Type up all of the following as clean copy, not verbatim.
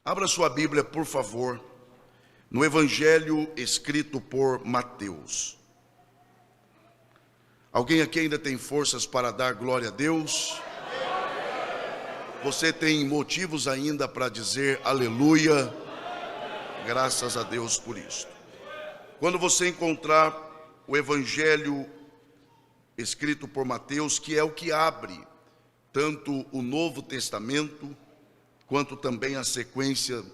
Abra sua Bíblia, por favor, no Evangelho escrito por Mateus. Alguém aqui ainda tem forças para dar glória a Deus? Você tem motivos ainda para dizer aleluia? Graças a Deus por isso. Quando você encontrar o Evangelho escrito por Mateus, que é o que abre tanto o Novo Testamento, quanto também a sequência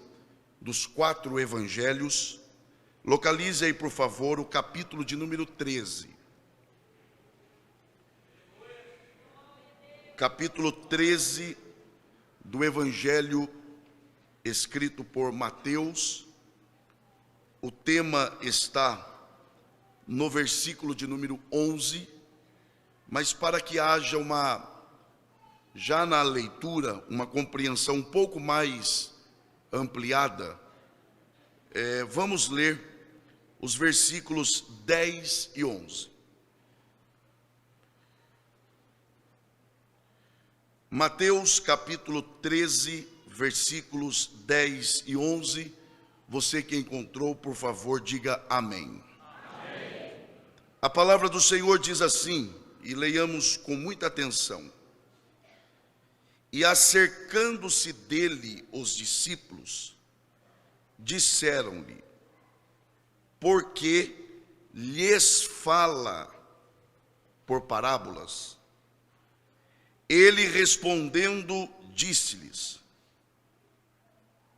dos 4 evangelhos, localize aí, por favor, o capítulo de número 13. Capítulo 13 do Evangelho escrito por Mateus. O tema está no versículo de número 11, mas para que haja já na leitura, uma compreensão um pouco mais ampliada, vamos ler os versículos 10 e 11. Mateus capítulo 13, versículos 10 e 11. Você que encontrou, por favor, diga amém. Amém. A palavra do Senhor diz assim, e leiamos com muita atenção. E acercando-se dele os discípulos, disseram-lhe: por que lhes fala por parábolas? Ele respondendo disse-lhes: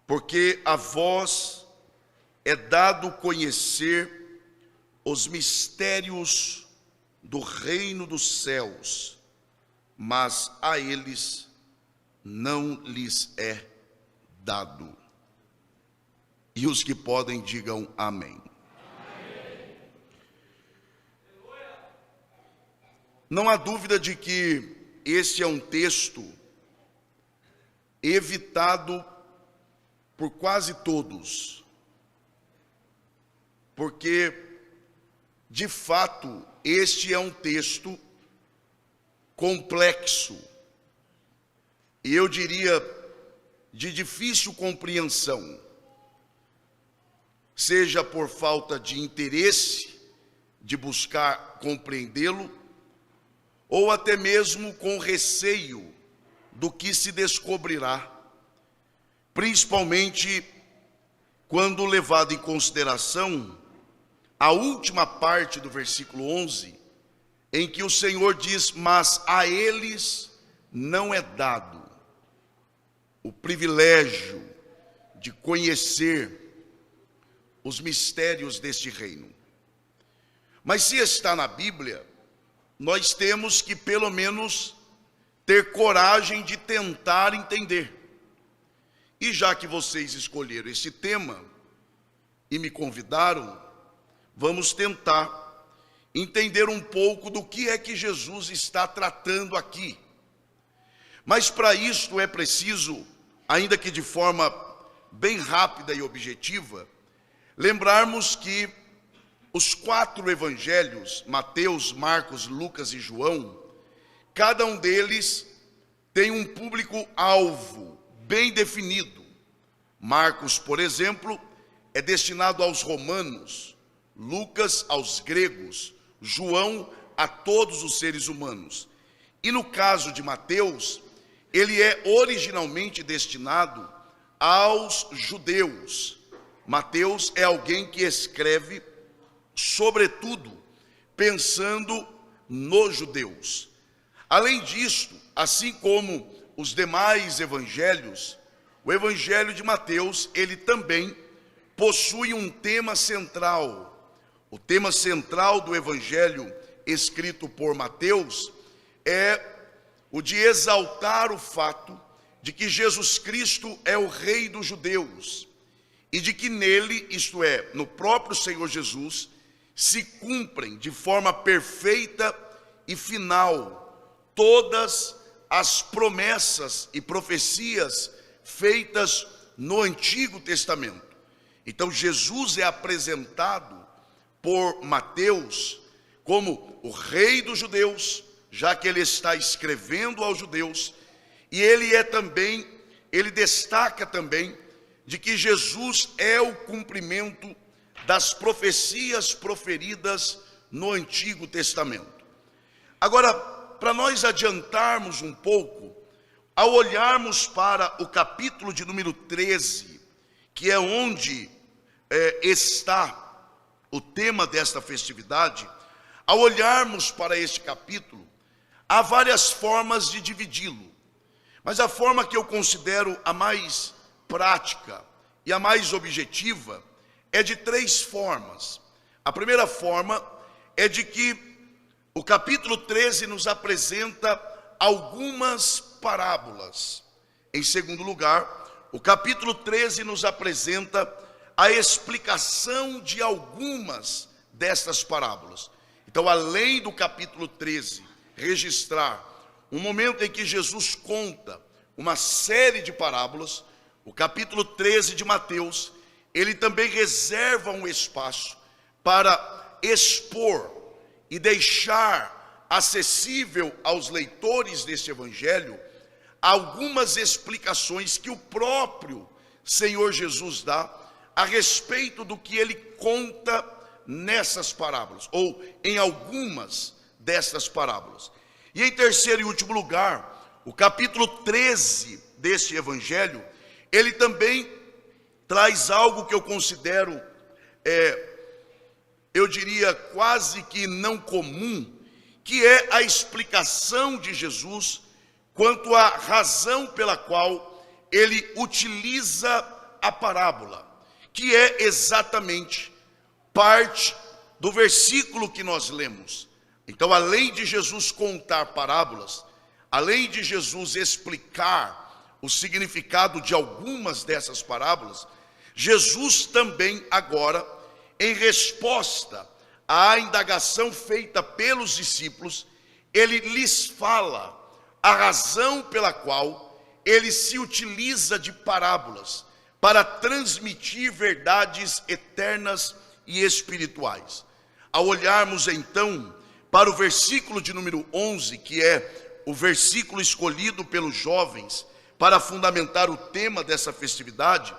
porque a vós é dado conhecer os mistérios do reino dos céus, mas a eles não lhes é dado. E os que podem, digam amém. Amém. Não há dúvida de que este é um texto evitado por quase todos, porque, de fato, este é um texto complexo, e eu diria de difícil compreensão, seja por falta de interesse de buscar compreendê-lo, ou até mesmo com receio do que se descobrirá, principalmente quando levado em consideração a última parte do versículo 11, em que o Senhor diz: mas a eles não é dado o privilégio de conhecer os mistérios deste reino. Mas se está na Bíblia, nós temos que pelo menos ter coragem de tentar entender. E já que vocês escolheram esse tema e me convidaram, vamos tentar entender um pouco do que é que Jesus está tratando aqui. Mas para isto é preciso, ainda que de forma bem rápida e objetiva, lembrarmos que os 4 evangelhos, Mateus, Marcos, Lucas e João, cada um deles tem um público-alvo bem definido. Marcos, por exemplo, é destinado aos romanos, Lucas aos gregos, João a todos os seres humanos. E no caso de Mateus, ele é originalmente destinado aos judeus. Mateus é alguém que escreve, sobretudo, pensando nos judeus. Além disto, assim como os demais evangelhos, o evangelho de Mateus, ele também possui um tema central. O tema central do evangelho escrito por Mateus é o de exaltar o fato de que Jesus Cristo é o Rei dos judeus e de que nele, isto é, no próprio Senhor Jesus, se cumprem de forma perfeita e final todas as promessas e profecias feitas no Antigo Testamento. Então Jesus é apresentado por Mateus como o Rei dos judeus, já que ele está escrevendo aos judeus, e ele destaca também de que Jesus é o cumprimento das profecias proferidas no Antigo Testamento. Agora, para nós adiantarmos um pouco, ao olharmos para o capítulo de número 13, que é onde está o tema desta festividade, ao olharmos para este capítulo, há várias formas de dividi-lo, mas a forma que eu considero a mais prática e a mais objetiva é de 3 formas. A primeira forma é de que o capítulo 13 nos apresenta algumas parábolas. Em segundo lugar, o capítulo 13 nos apresenta a explicação de algumas destas parábolas. Então, além do capítulo 13 registrar um momento em que Jesus conta uma série de parábolas, o capítulo 13 de Mateus, ele também reserva um espaço para expor e deixar acessível aos leitores deste evangelho algumas explicações que o próprio Senhor Jesus dá a respeito do que ele conta nessas parábolas, ou em algumas dessas parábolas. E em terceiro e último lugar, o capítulo 13 deste evangelho, ele também traz algo que eu considero, eu diria quase que não comum, que é a explicação de Jesus quanto à razão pela qual ele utiliza a parábola, que é exatamente parte do versículo que nós lemos. Então, além de Jesus contar parábolas, além de Jesus explicar o significado de algumas dessas parábolas, Jesus também agora, em resposta à indagação feita pelos discípulos, ele lhes fala a razão pela qual ele se utiliza de parábolas para transmitir verdades eternas e espirituais. Ao olharmos então para o versículo de número 11, que é o versículo escolhido pelos jovens para fundamentar o tema dessa festividade,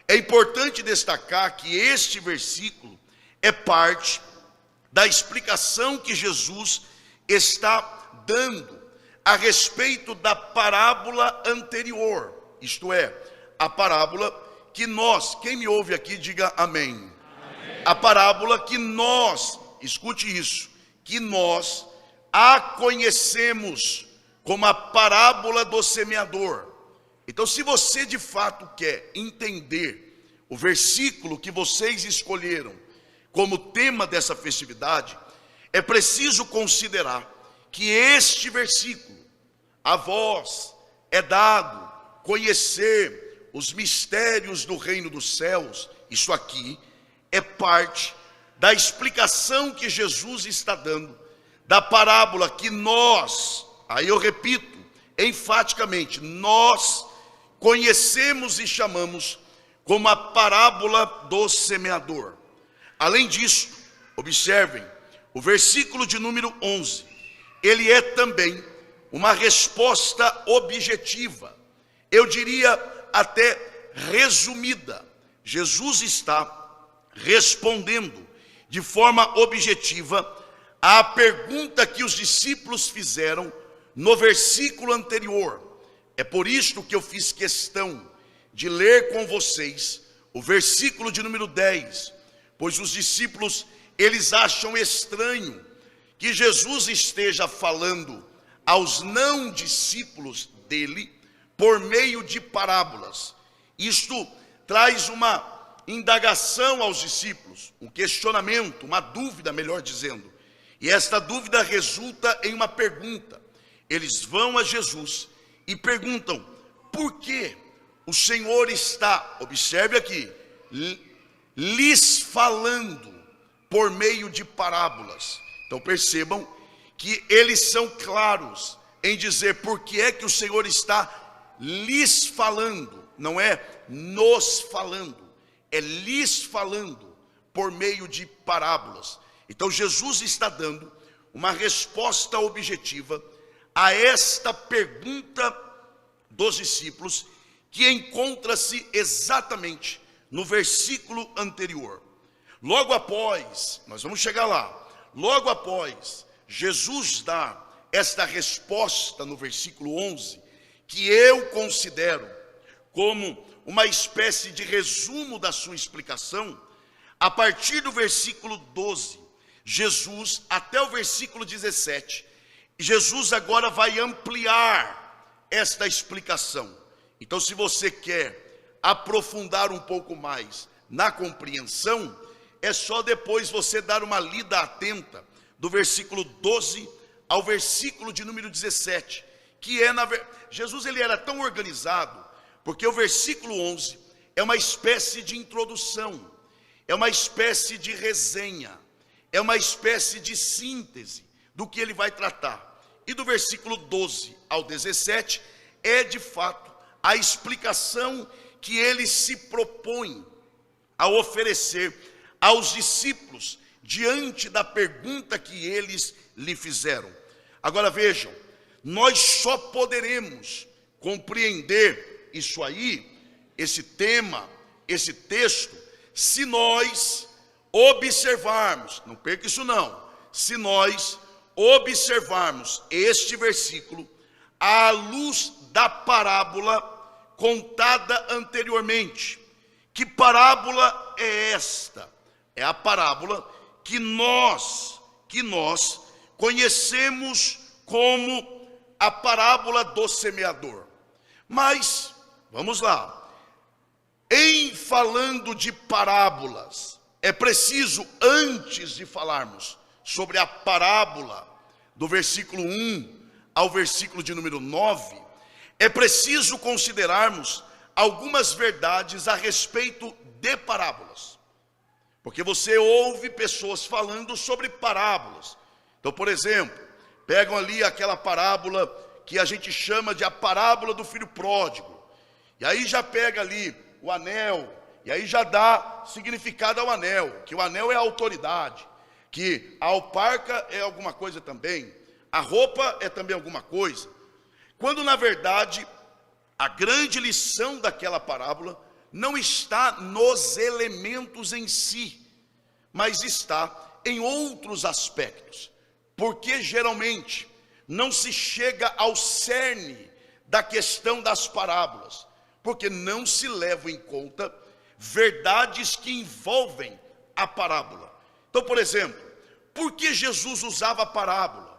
é importante destacar que este versículo é parte da explicação que Jesus está dando a respeito da parábola anterior, isto é, a parábola que nós, quem me ouve aqui, diga amém. Amém. A parábola que nós, escute isso, que nós a conhecemos como a parábola do semeador. Então, se você de fato quer entender o versículo que vocês escolheram como tema dessa festividade, é preciso considerar que este versículo, a vós é dado conhecer os mistérios do reino dos céus, isso aqui é parte da explicação que Jesus está dando, da parábola que nós, aí eu repito, enfaticamente, nós conhecemos e chamamos como a parábola do semeador. Além disso, observem, o versículo de número 11, ele é também uma resposta objetiva, eu diria até resumida. Jesus está respondendo de forma objetiva à pergunta que os discípulos fizeram no versículo anterior. É por isto que eu fiz questão de ler com vocês o versículo de número 10, pois os discípulos, eles acham estranho que Jesus esteja falando aos não discípulos dele por meio de parábolas. Isto traz uma indagação aos discípulos, um questionamento, uma dúvida, melhor dizendo. E esta dúvida resulta em uma pergunta. Eles vão a Jesus e perguntam: por que o Senhor está, observe aqui, lhes falando por meio de parábolas? Então percebam que eles são claros em dizer por que é que o Senhor está lhes falando, não é nos falando, é lhes falando por meio de parábolas. Então Jesus está dando uma resposta objetiva a esta pergunta dos discípulos, que encontra-se exatamente no versículo anterior. Logo após, nós vamos chegar lá, logo após Jesus dá esta resposta no versículo 11, que eu considero como uma espécie de resumo da sua explicação, a partir do versículo 12, Jesus, até o versículo 17, Jesus agora vai ampliar esta explicação. Então, se você quer aprofundar um pouco mais na compreensão, é só depois você dar uma lida atenta do versículo 12 ao versículo de número 17, que é Jesus ele era tão organizado, porque o versículo 11 é uma espécie de introdução, é uma espécie de resenha, é uma espécie de síntese do que ele vai tratar. E do versículo 12 ao 17 é de fato a explicação que ele se propõe a oferecer aos discípulos diante da pergunta que eles lhe fizeram. Agora vejam, nós só poderemos compreender isso aí, esse tema, esse texto, se nós observarmos, não perca isso não, se nós observarmos este versículo à luz da parábola contada anteriormente. Que parábola é esta? É a parábola que nós conhecemos como a parábola do semeador. Mas, vamos lá, em falando de parábolas, é preciso, antes de falarmos sobre a parábola do versículo 1 ao versículo de número 9, é preciso considerarmos algumas verdades a respeito de parábolas. Porque você ouve pessoas falando sobre parábolas. Então, por exemplo, pegam ali aquela parábola que a gente chama de a parábola do filho pródigo. E aí já pega ali o anel, e aí já dá significado ao anel, que o anel é a autoridade, que a alparca é alguma coisa também, a roupa é também alguma coisa. Quando na verdade a grande lição daquela parábola não está nos elementos em si, mas está em outros aspectos. Porque geralmente não se chega ao cerne da questão das parábolas, porque não se levam em conta verdades que envolvem a parábola. Então, por exemplo, por que Jesus usava a parábola?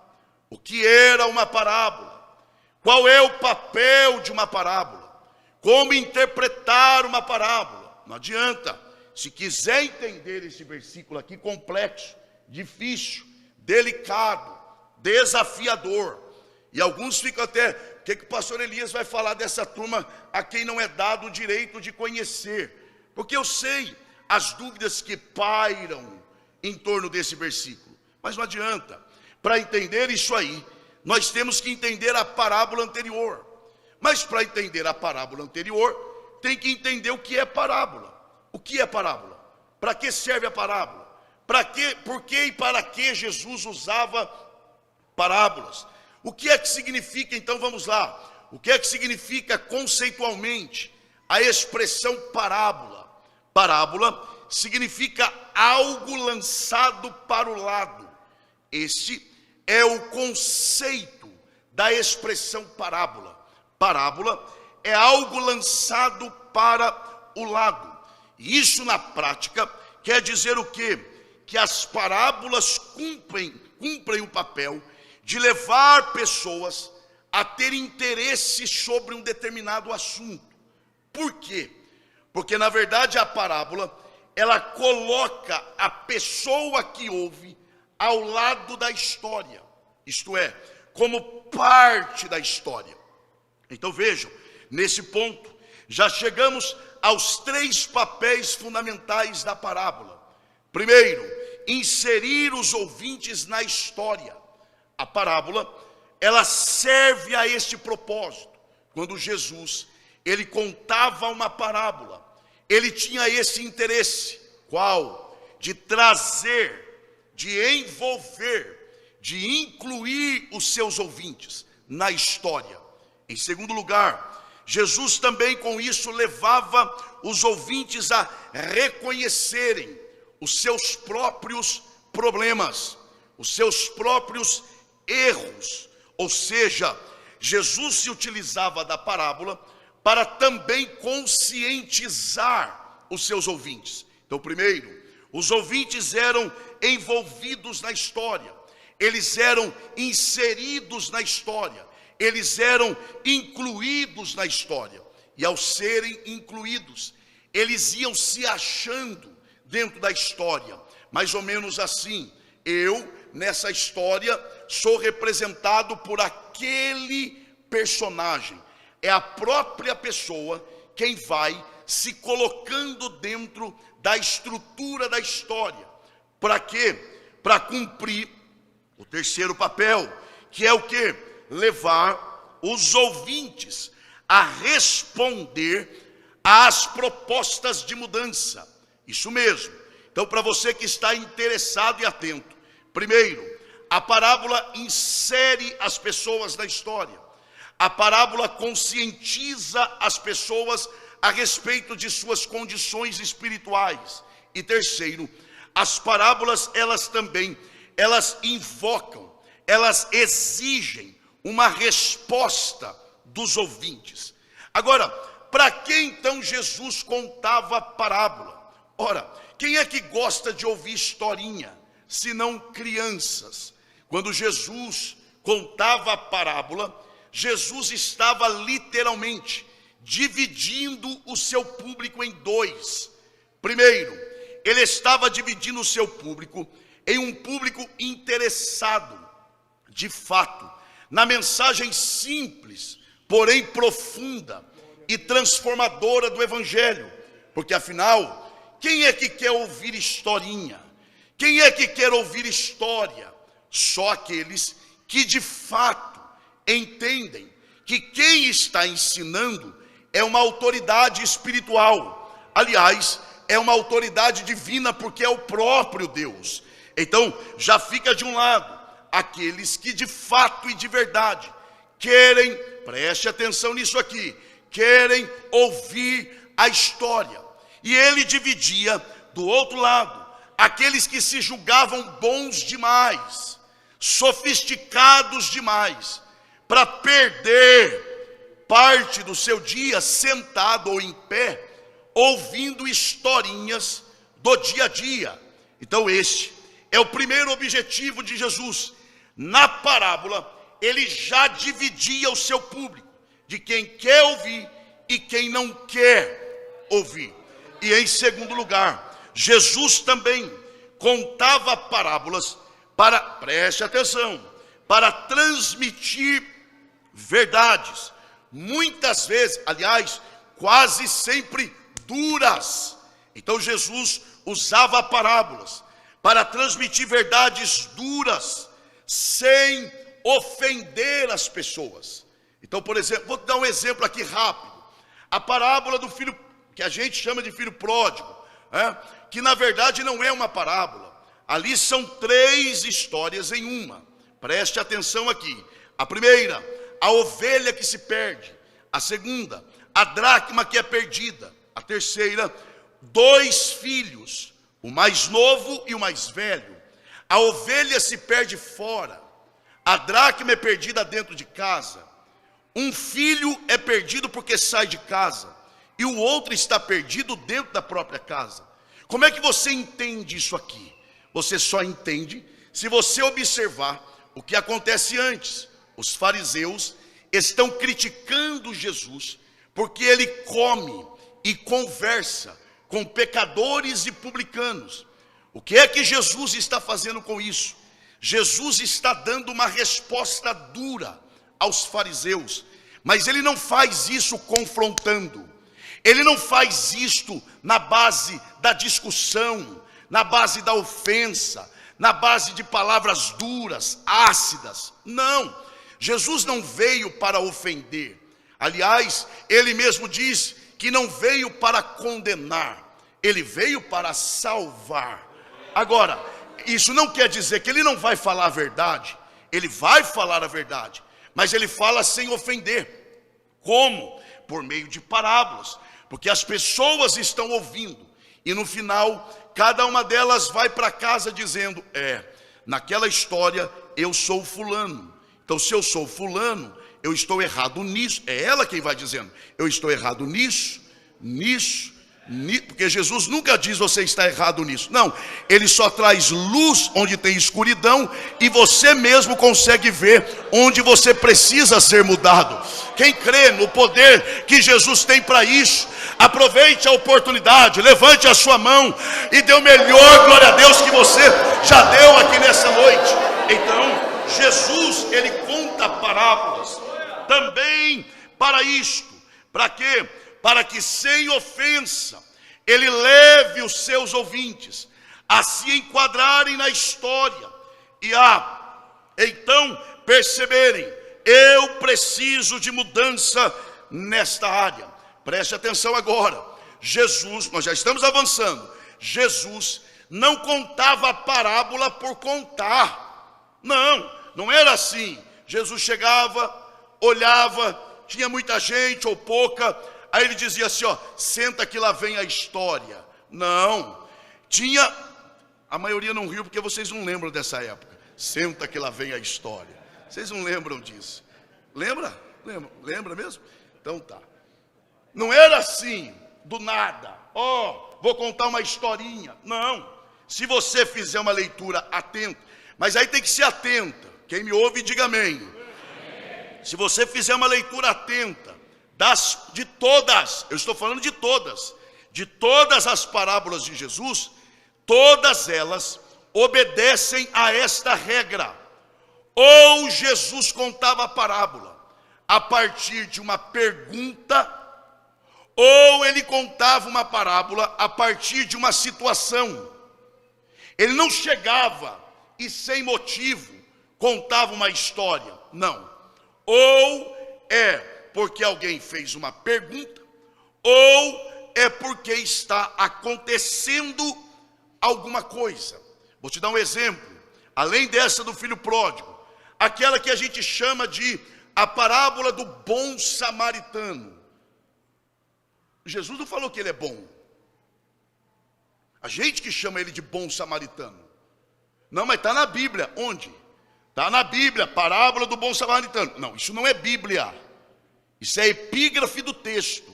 O que era uma parábola? Qual é o papel de uma parábola? Como interpretar uma parábola? Não adianta. Se quiser entender esse versículo aqui complexo, difícil, delicado, desafiador, e alguns ficam até, o que o pastor Elias vai falar dessa turma a quem não é dado o direito de conhecer? Porque eu sei as dúvidas que pairam em torno desse versículo, mas não adianta. Para entender isso aí, nós temos que entender a parábola anterior. Mas para entender a parábola anterior, tem que entender o que é parábola. O que é parábola? Para que serve a parábola? Por que e para que Jesus usava parábolas? O que é que significa, então vamos lá, o que é que significa conceitualmente a expressão parábola? Parábola significa algo lançado para o lado. Esse é o conceito da expressão parábola. Parábola é algo lançado para o lado. E isso na prática quer dizer o quê? Que as parábolas cumprem o papel de levar pessoas a ter interesse sobre um determinado assunto. Por quê? Porque na verdade a parábola, ela coloca a pessoa que ouve ao lado da história, isto é, como parte da história. Então vejam, nesse ponto, já chegamos aos 3 papéis fundamentais da parábola. Primeiro, inserir os ouvintes na história. A parábola, ela serve a este propósito. Quando Jesus, ele contava uma parábola, ele tinha esse interesse. Qual? De trazer, de envolver, de incluir os seus ouvintes na história. Em segundo lugar, Jesus também com isso levava os ouvintes a reconhecerem os seus próprios problemas, os seus próprios erros. Ou seja, Jesus se utilizava da parábola para também conscientizar os seus ouvintes. Então, primeiro, os ouvintes eram envolvidos na história, eles eram inseridos na história, eles eram incluídos na história. E ao serem incluídos, eles iam se achando dentro da história. Mais ou menos assim, eu, nessa história, sou representado por aquele personagem. É a própria pessoa quem vai se colocando dentro da estrutura da história. Para quê? Para cumprir o terceiro papel, que é o quê? Levar os ouvintes a responder às propostas de mudança. Isso mesmo. Então, para você que está interessado e atento, primeiro, a parábola insere as pessoas na história. A parábola conscientiza as pessoas a respeito de suas condições espirituais. E terceiro, as parábolas, elas invocam, elas exigem uma resposta dos ouvintes. Agora, para que então Jesus contava parábola? Ora, quem é que gosta de ouvir historinha, se não crianças? Quando Jesus contava a parábola, Jesus estava literalmente dividindo o seu público em dois. Primeiro, ele estava dividindo o seu público em um público interessado, de fato, na mensagem simples, porém profunda e transformadora do Evangelho. Porque afinal, quem é que quer ouvir historinha? Quem é que quer ouvir história? Só aqueles que de fato entendem que quem está ensinando é uma autoridade espiritual. Aliás, é uma autoridade divina, porque é o próprio Deus. Então, já fica de um lado aqueles que de fato e de verdade querem, preste atenção nisso aqui, querem ouvir a história. E ele dividia do outro lado aqueles que se julgavam bons demais, sofisticados demais, para perder parte do seu dia sentado ou em pé, ouvindo historinhas do dia a dia. Então este é o primeiro objetivo de Jesus. Na parábola, ele já dividia o seu público, de quem quer ouvir e quem não quer ouvir. E em segundo lugar, Jesus também contava parábolas para, preste atenção, para transmitir verdades, muitas vezes, aliás, quase sempre duras. Então Jesus usava parábolas para transmitir verdades duras, sem ofender as pessoas. Então, por exemplo, vou dar um exemplo aqui rápido. A parábola do filho, que a gente chama de filho pródigo, que na verdade não é uma parábola. Ali são 3 histórias em uma. Preste atenção aqui. A primeira, a ovelha que se perde. A segunda, a dracma que é perdida. A terceira, 2 filhos, o mais novo e o mais velho. A ovelha se perde fora, a dracma é perdida dentro de casa. Um filho é perdido porque sai de casa, e o outro está perdido dentro da própria casa. Como é que você entende isso aqui? Você só entende se você observar o que acontece antes. Os fariseus estão criticando Jesus porque ele come e conversa com pecadores e publicanos. O que é que Jesus está fazendo com isso? Jesus está dando uma resposta dura aos fariseus, mas ele não faz isso confrontando, ele não faz isto na base da discussão, na base da ofensa, na base de palavras duras, ácidas. Não, Jesus não veio para ofender. Aliás, ele mesmo diz que não veio para condenar, ele veio para salvar. Agora, isso não quer dizer que ele não vai falar a verdade. Ele vai falar a verdade, mas ele fala sem ofender. Como? por meio de parábolas, porque as pessoas estão ouvindo, e no final, cada uma delas vai para casa dizendo, naquela história, eu sou fulano, então se eu sou fulano, eu estou errado nisso. É ela quem vai dizendo, eu estou errado nisso, porque Jesus nunca diz você está errado nisso. Não, ele só traz luz onde tem escuridão, e você mesmo consegue ver onde você precisa ser mudado. Quem crê no poder que Jesus tem para isso, aproveite a oportunidade, levante a sua mão e dê o melhor glória a Deus que você já deu aqui nessa noite. Então, Jesus, ele conta parábolas também para isto. Para quê? Para que sem ofensa ele leve os seus ouvintes a se enquadrarem na história e a então perceberem, eu preciso de mudança nesta área. Preste atenção agora. Jesus, nós já estamos avançando, Jesus não contava a parábola por contar. Não era assim. Jesus chegava, olhava, tinha muita gente ou pouca, aí ele dizia assim, senta que lá vem a história. Não, tinha, a maioria não riu porque vocês não lembram dessa época. Senta que lá vem a história. Vocês não lembram disso? Lembra? Lembra mesmo? Então tá. Não era assim, do nada. Vou contar uma historinha. Não, se você fizer uma leitura atenta, mas aí tem que ser atenta. Quem me ouve, diga amém. Se você fizer uma leitura atenta de todas, eu estou falando de todas as parábolas de Jesus, todas elas obedecem a esta regra. Ou Jesus contava a parábola a partir de uma pergunta, ou ele contava uma parábola a partir de uma situação. Ele não chegava e sem motivo contava uma história, não. Ou é porque alguém fez uma pergunta, ou é porque está acontecendo alguma coisa. Vou te dar um exemplo, além dessa do filho pródigo, aquela que a gente chama de a parábola do bom samaritano. Jesus não falou que ele é bom. A gente que chama ele de bom samaritano. Não, mas está na Bíblia. Onde? Está na Bíblia, parábola do bom samaritano. Não, isso não é Bíblia. Isso é epígrafe do texto.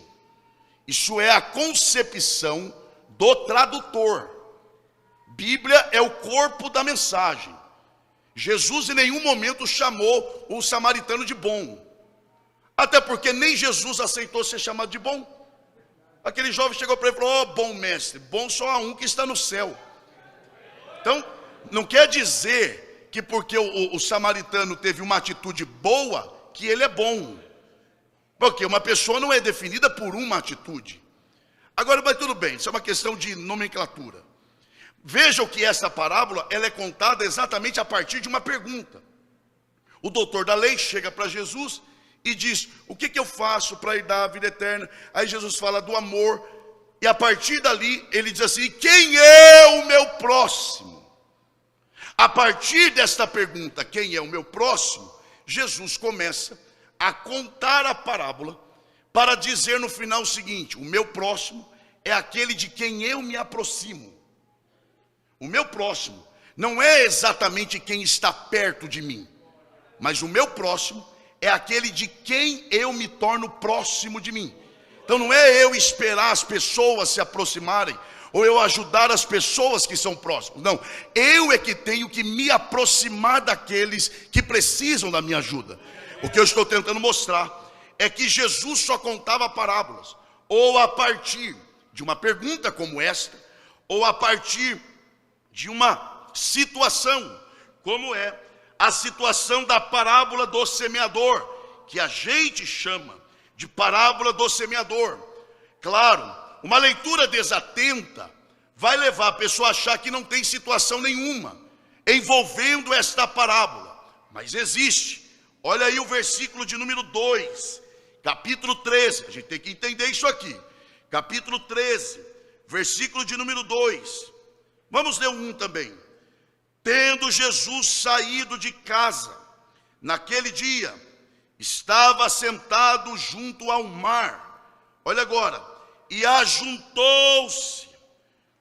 Isso é a concepção do tradutor. Bíblia é o corpo da mensagem. Jesus em nenhum momento chamou o samaritano de bom. Até porque nem Jesus aceitou ser chamado de bom. Aquele jovem chegou para ele e falou, bom mestre, bom só há um que está no céu. Então, não quer dizer que porque o samaritano teve uma atitude boa, que ele é bom. Porque uma pessoa não é definida por uma atitude. Agora, mas tudo bem, isso é uma questão de nomenclatura. Vejam que essa parábola, ela é contada exatamente a partir de uma pergunta. O doutor da lei chega para Jesus e diz, o que eu faço para herdar a vida eterna? Aí Jesus fala do amor, e a partir dali ele diz assim, quem é o meu próximo? A partir desta pergunta, quem é o meu próximo? Jesus começa a contar a parábola para dizer no final o seguinte, o meu próximo é aquele de quem eu me aproximo. O meu próximo não é exatamente quem está perto de mim, mas o meu próximo é aquele de quem eu me torno próximo de mim. Então não é eu esperar as pessoas se aproximarem, ou eu ajudar as pessoas que são próximas. Não, eu é que tenho que me aproximar daqueles que precisam da minha ajuda. O que eu estou tentando mostrar é que Jesus só contava parábolas, ou a partir de uma pergunta como esta, ou a partir de uma situação, como é a situação da parábola do semeador, que a gente chama de parábola do semeador. Claro, uma leitura desatenta vai levar a pessoa a achar que não tem situação nenhuma envolvendo esta parábola, mas existe. Olha aí o versículo de número 2, capítulo 13, a gente tem que entender isso aqui, capítulo 13, versículo de número 2, vamos ler o 1 também. Tendo Jesus saído de casa naquele dia, estava sentado junto ao mar. Olha agora. E ajuntou-se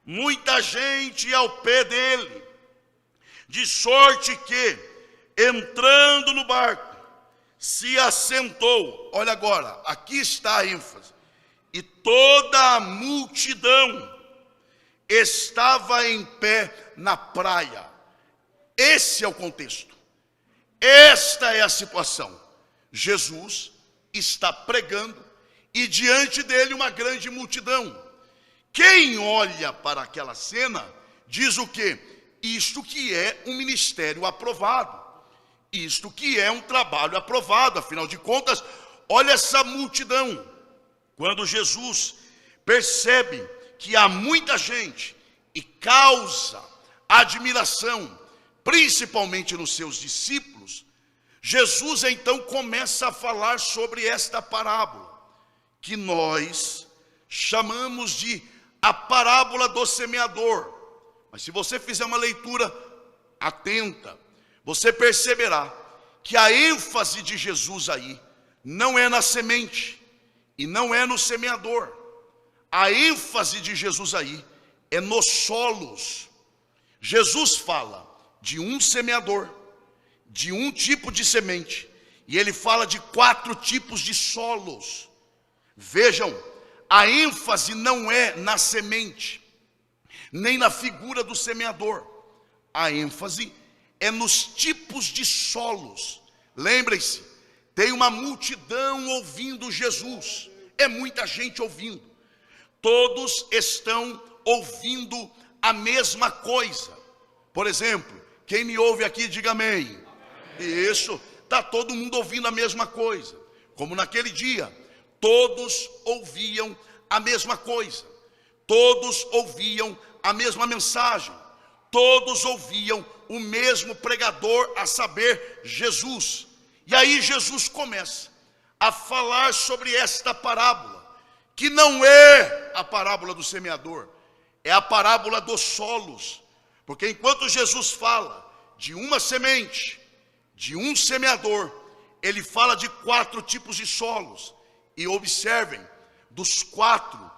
muita gente ao pé dele, de sorte que, entrando no barco, se assentou. Olha agora, aqui está a ênfase. E toda a multidão estava em pé na praia. Esse é o contexto. Esta é a situação. Jesus está pregando e diante dele uma grande multidão. Quem olha para aquela cena diz o quê? Isto que é um ministério aprovado. Isto que é um trabalho aprovado. Afinal de contas, olha essa multidão. Quando Jesus percebe que há muita gente e causa admiração, principalmente nos seus discípulos, Jesus então começa a falar sobre esta parábola, que nós chamamos de a parábola do semeador. Mas se você fizer uma leitura atenta, você perceberá que a ênfase de Jesus aí não é na semente e não é no semeador. A ênfase de Jesus aí é nos solos. Jesus fala de um semeador, de um tipo de semente, e ele fala de 4 tipos de solos. Vejam, a ênfase não é na semente, nem na figura do semeador. A ênfase é nos tipos de solos. Lembrem-se, tem uma multidão ouvindo Jesus, é muita gente ouvindo. Todos estão ouvindo a mesma coisa. Por exemplo, quem me ouve aqui, diga amém. Isso, está todo mundo ouvindo a mesma coisa. Como naquele dia, todos ouviam a mesma coisa. Todos ouviam a mesma mensagem. Todos ouviam o mesmo pregador, a saber, Jesus. E aí Jesus começa a falar sobre esta parábola, que não é a parábola do semeador, é a parábola dos solos. Porque enquanto Jesus fala de uma semente, de um semeador, ele fala de 4 tipos de solos. E observem, dos 4,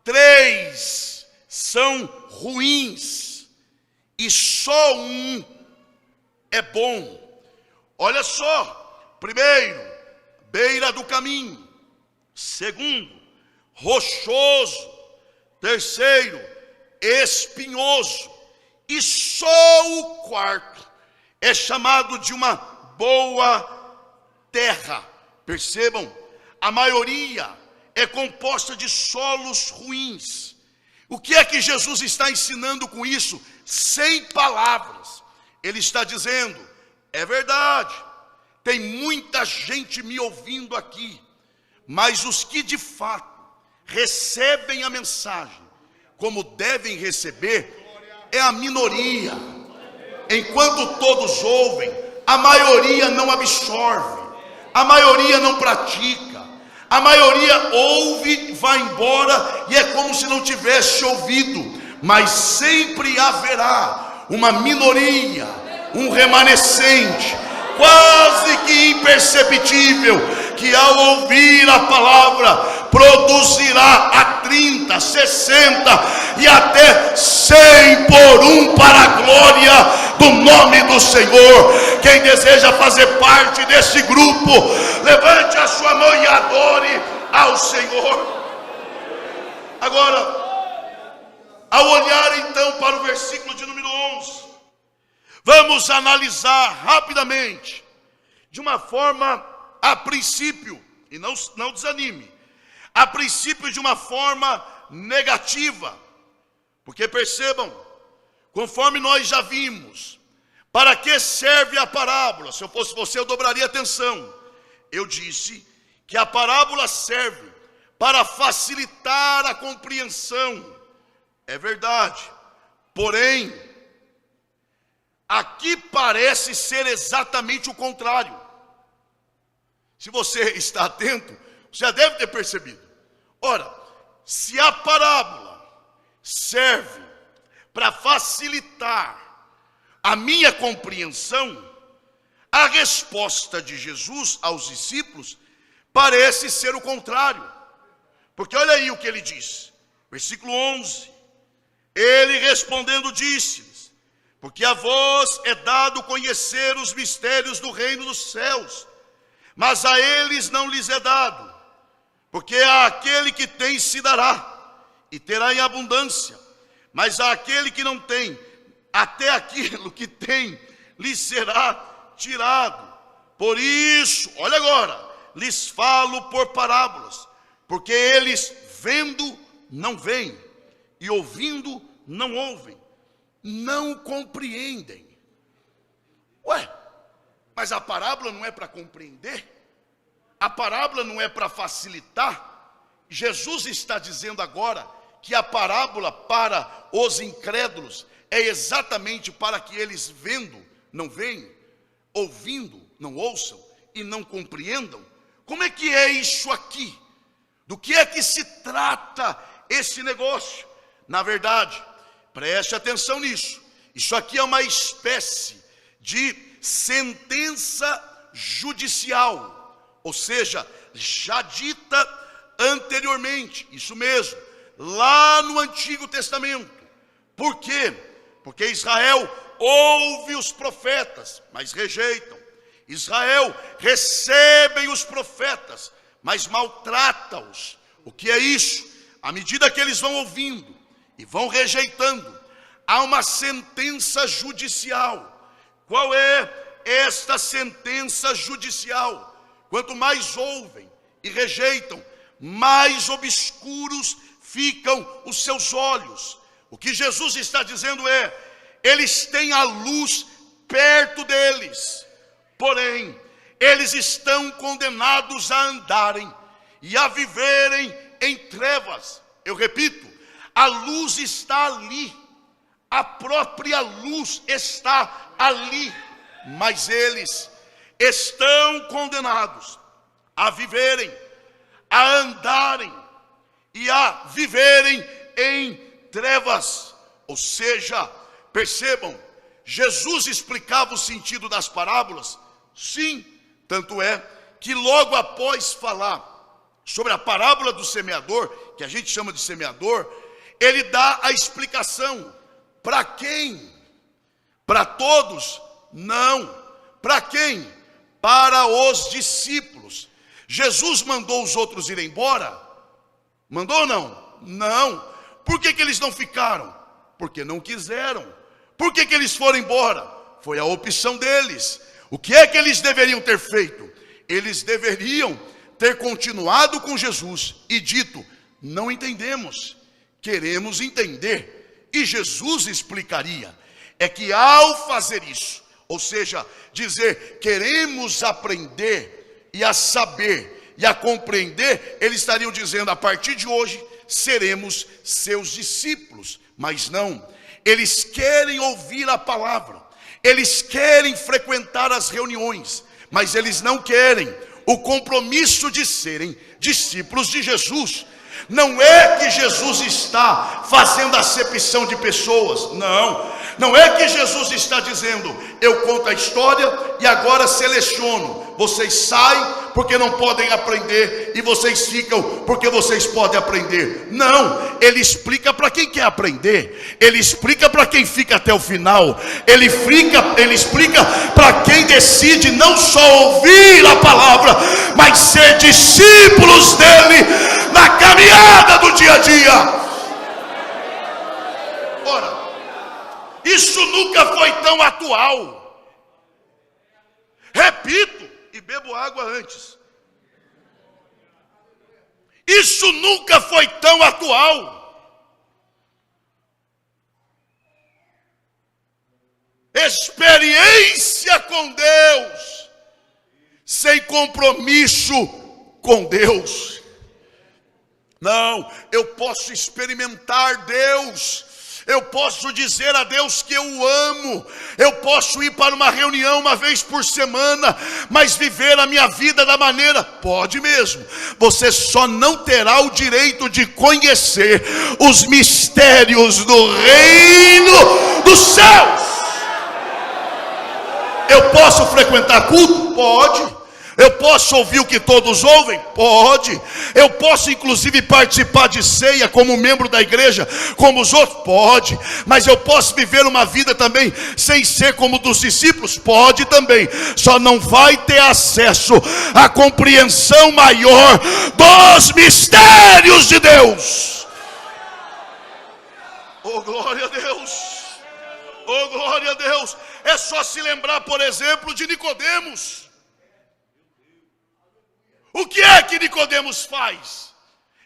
3 são ruins e só um é bom. Olha só, primeiro, beira do caminho. Segundo, rochoso. Terceiro, espinhoso. E só o quarto é chamado de uma boa terra. Percebam, a maioria é composta de solos ruins. O que é que Jesus está ensinando com isso? Sem palavras. Ele está dizendo, é verdade, tem muita gente me ouvindo aqui, mas os que de fato recebem a mensagem como devem receber é a minoria. Enquanto todos ouvem, a maioria não absorve, a maioria não pratica, a maioria ouve, vai embora e é como se não tivesse ouvido. Mas sempre haverá uma minoria, um remanescente, quase que imperceptível, que ao ouvir a palavra produzirá a 30, 60 e até 100 por um para a glória do nome do Senhor. Quem deseja fazer parte desse grupo, levante a sua mão e adore ao Senhor. Agora, ao olhar então para o versículo de número 11, vamos analisar rapidamente, de uma forma a princípio, e não desanime, a princípio de uma forma negativa, porque percebam, conforme nós já vimos, para que serve a parábola? Se eu fosse você, eu dobraria atenção. Eu disse que a parábola serve para facilitar a compreensão. É verdade, porém, aqui parece ser exatamente o contrário. Se você está atento, você já deve ter percebido. Ora, se a parábola serve para facilitar a minha compreensão, a resposta de Jesus aos discípulos parece ser o contrário. Porque olha aí o que ele diz, versículo 11. Ele respondendo disse-lhes: porque a vós é dado conhecer os mistérios do reino dos céus, mas a eles não lhes é dado, porque àquele que tem se dará, e terá em abundância, mas àquele que não tem, até aquilo que tem lhe será tirado. Por isso, olha agora, lhes falo por parábolas, porque eles vendo não veem, e ouvindo não ouvem, não compreendem. Ué, mas a parábola não é para compreender? A parábola não é para facilitar? Jesus está dizendo agora que a parábola para os incrédulos é exatamente para que eles vendo não veem, ouvindo não ouçam e não compreendam. Como é que é isso aqui? Do que é que se trata esse negócio? Na verdade, preste atenção nisso. Isso aqui é uma espécie de sentença judicial, ou seja, já dita anteriormente, isso mesmo, lá no Antigo Testamento. Por quê? Porque Israel ouve os profetas, mas rejeitam. Israel recebe os profetas, mas maltrata-os. O que é isso? À medida que eles vão ouvindo e vão rejeitando, há uma sentença judicial. Qual é esta sentença judicial? Quanto mais ouvem e rejeitam, mais obscuros ficam os seus olhos. O que Jesus está dizendo é: eles têm a luz perto deles, porém, eles estão condenados a andarem e a viverem em trevas. Eu repito, a luz está ali, a própria luz está ali, mas eles estão condenados a viverem, a andarem e a viverem em trevas. Ou seja, percebam, Jesus explicava o sentido das parábolas, sim, tanto é que logo após falar sobre a parábola do semeador, que a gente chama de semeador, ele dá a explicação. Para quem? Para todos? Não. Para quem? Para os discípulos. Jesus mandou os outros ir embora? Mandou ou não? Não. Por que eles não ficaram? Porque não quiseram. Por que eles foram embora? Foi a opção deles. O que é que eles deveriam ter feito? Eles deveriam ter continuado com Jesus e dito: não entendemos, queremos entender. E Jesus explicaria. É que ao fazer isso, ou seja, dizer queremos aprender e a saber e a compreender, eles estariam dizendo: a partir de hoje seremos seus discípulos. Mas não, eles querem ouvir a palavra, eles querem frequentar as reuniões, mas eles não querem o compromisso de serem discípulos de Jesus. Não é que Jesus está fazendo acepção de pessoas, não é que Jesus está dizendo: eu conto a história e agora seleciono, vocês saem porque não podem aprender e vocês ficam porque vocês podem aprender. Não, ele explica para quem quer aprender, ele explica para quem fica até o final, ele explica para quem decide não só ouvir a palavra, mas ser discípulos dele na caminhada do dia a dia. Ora, isso nunca foi tão atual. Repito, e bebo água antes. Isso nunca foi tão atual. Experiência com Deus, sem compromisso com Deus. Não, eu posso experimentar Deus, eu posso dizer a Deus que eu o amo, eu posso ir para uma reunião uma vez por semana, mas viver a minha vida da maneira, pode mesmo, você só não terá o direito de conhecer os mistérios do reino dos céus. Eu posso frequentar culto? Pode. Eu posso ouvir o que todos ouvem? Pode. Eu posso inclusive participar de ceia como membro da igreja, como os outros? Pode. Mas eu posso viver uma vida também sem ser como dos discípulos? Pode também. Só não vai ter acesso à compreensão maior dos mistérios de Deus. Oh, glória a Deus. Oh, glória a Deus. É só se lembrar, por exemplo, de Nicodemos. O que é que Nicodemos faz?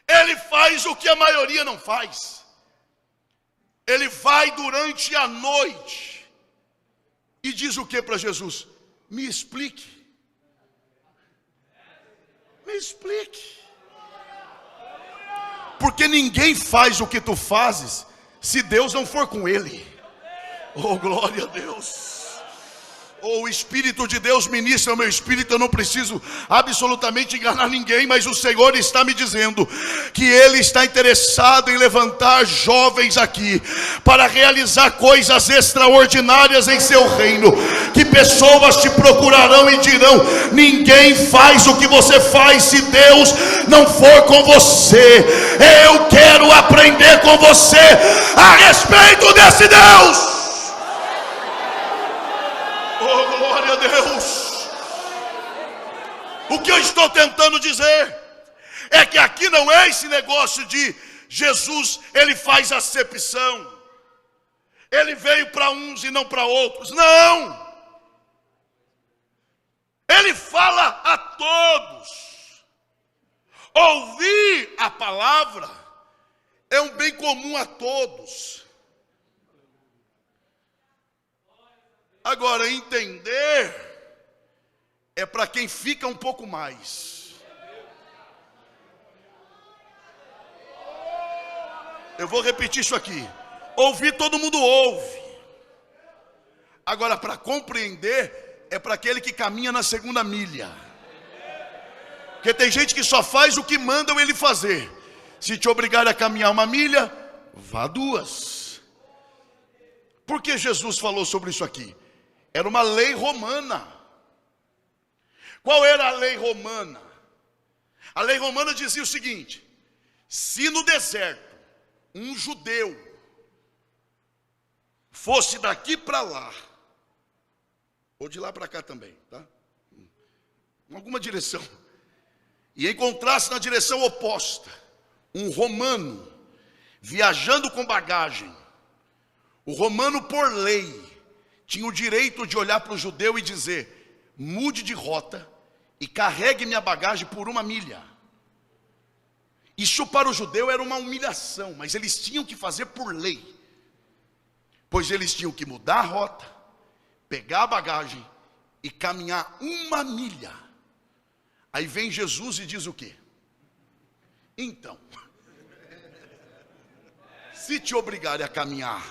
Ele faz o que a maioria não faz. Ele vai durante a noite e diz o que para Jesus? Me explique. Me explique. Porque ninguém faz o que tu fazes se Deus não for com ele. Oh, glória a Deus. Oh, o Espírito de Deus ministra ao meu espírito. Eu não preciso absolutamente enganar ninguém, mas o Senhor está me dizendo que Ele está interessado em levantar jovens aqui para realizar coisas extraordinárias em seu reino. Que pessoas te procurarão e dirão: ninguém faz o que você faz se Deus não for com você. Eu quero aprender com você a respeito desse Deus. Oh, glória a Deus. O que eu estou tentando dizer é que aqui não é esse negócio de Jesus, ele faz acepção, ele veio para uns e não para outros. Não, ele fala a todos. Ouvir a palavra é um bem comum a todos. Agora, entender é para quem fica um pouco mais. Eu vou repetir isso aqui. Ouvir todo mundo ouve. Agora, para compreender é para aquele que caminha na segunda milha. Porque tem gente que só faz o que mandam ele fazer. Se te obrigar a caminhar uma milha, vá duas. Por que Jesus falou sobre isso aqui? Era uma lei romana. Qual era a lei romana? A lei romana dizia o seguinte: se no deserto um judeu fosse daqui para lá, ou de lá para cá também, tá? Em alguma direção, e encontrasse na direção oposta um romano viajando com bagagem, o romano, por lei, tinha o direito de olhar para o judeu e dizer: mude de rota e carregue minha bagagem por 1 milha. Isso para o judeu era uma humilhação, mas eles tinham que fazer por lei, pois eles tinham que mudar a rota, pegar a bagagem e caminhar 1 milha. Aí vem Jesus e diz o quê? Então, se te obrigarem a caminhar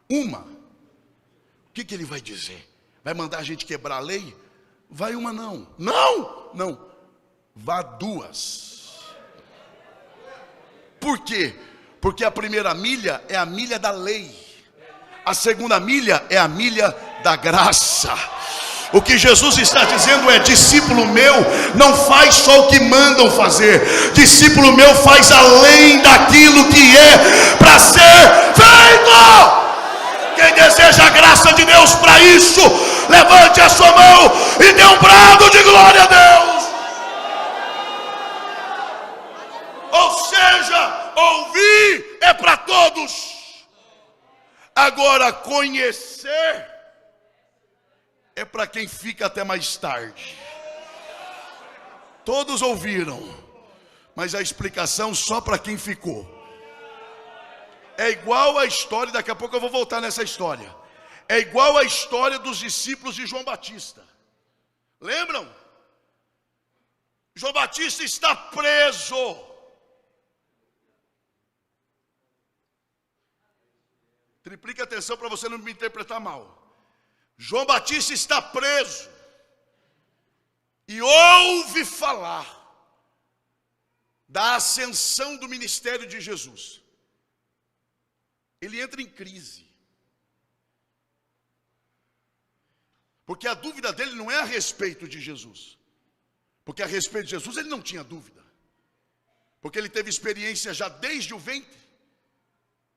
o que ele vai dizer? Vai mandar a gente quebrar a lei? Vai uma não. Não. Vá 2. Por quê? Porque a primeira milha é a milha da lei. A segunda milha é a milha da graça. O que Jesus está dizendo é: discípulo meu não faz só o que mandam fazer. Discípulo meu faz além daquilo que é para ser feito. Quem deseja a graça de Deus para isso, levante a sua mão e dê um brado de glória a Deus. Ou seja, ouvir é para todos. Agora, conhecer é para quem fica até mais tarde. Todos ouviram, mas a explicação só para quem ficou. É igual a história, daqui a pouco eu vou voltar nessa história. É igual a história dos discípulos de João Batista. Lembram? João Batista está preso. Triplique a atenção para você não me interpretar mal. João Batista está preso e ouve falar da ascensão do ministério de Jesus. Ele entra em crise. Porque a dúvida dele não é a respeito de Jesus. Porque a respeito de Jesus ele não tinha dúvida. Porque ele teve experiência já desde o ventre.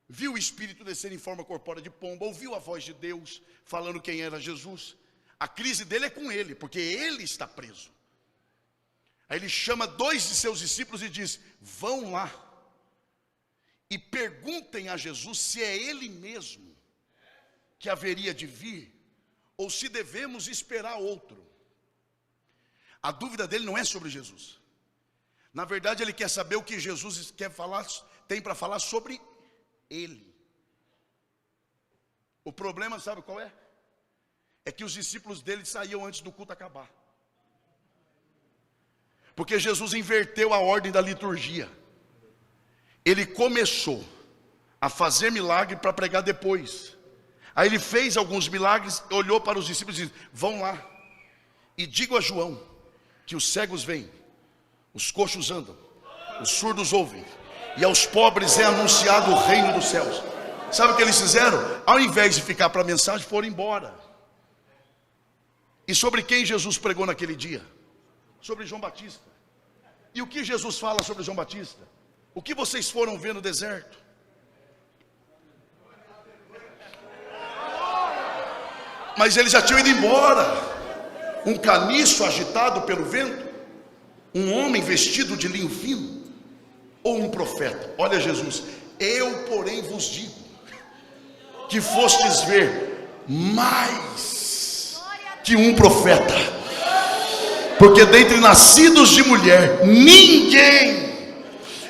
Viu o Espírito descer em forma corpórea de pomba. Ouviu a voz de Deus falando quem era Jesus. A crise dele é com ele, porque ele está preso. Aí ele chama 2 de seus discípulos e diz: vão lá e perguntem a Jesus se é ele mesmo que haveria de vir, ou se devemos esperar outro. A dúvida dele não é sobre Jesus. Na verdade, ele quer saber o que Jesus tem para falar sobre ele. O problema, sabe qual é? É que os discípulos dele saíam antes do culto acabar. Porque Jesus inverteu a ordem da liturgia. Ele começou a fazer milagre para pregar depois. Aí ele fez alguns milagres, olhou para os discípulos e disse: vão lá e digam a João que os cegos vêm, os coxos andam, os surdos ouvem, e aos pobres é anunciado o reino dos céus. Sabe o que eles fizeram? Ao invés de ficar para a mensagem, foram embora. E sobre quem Jesus pregou naquele dia? Sobre João Batista. E o que Jesus fala sobre João Batista? O que vocês foram ver no deserto? Mas eles já tinham ido embora. Um caniço agitado pelo vento, um homem vestido de linho fino, ou um profeta? Olha Jesus: eu porém vos digo que fostes ver mais que um profeta, porque dentre nascidos de mulher ninguém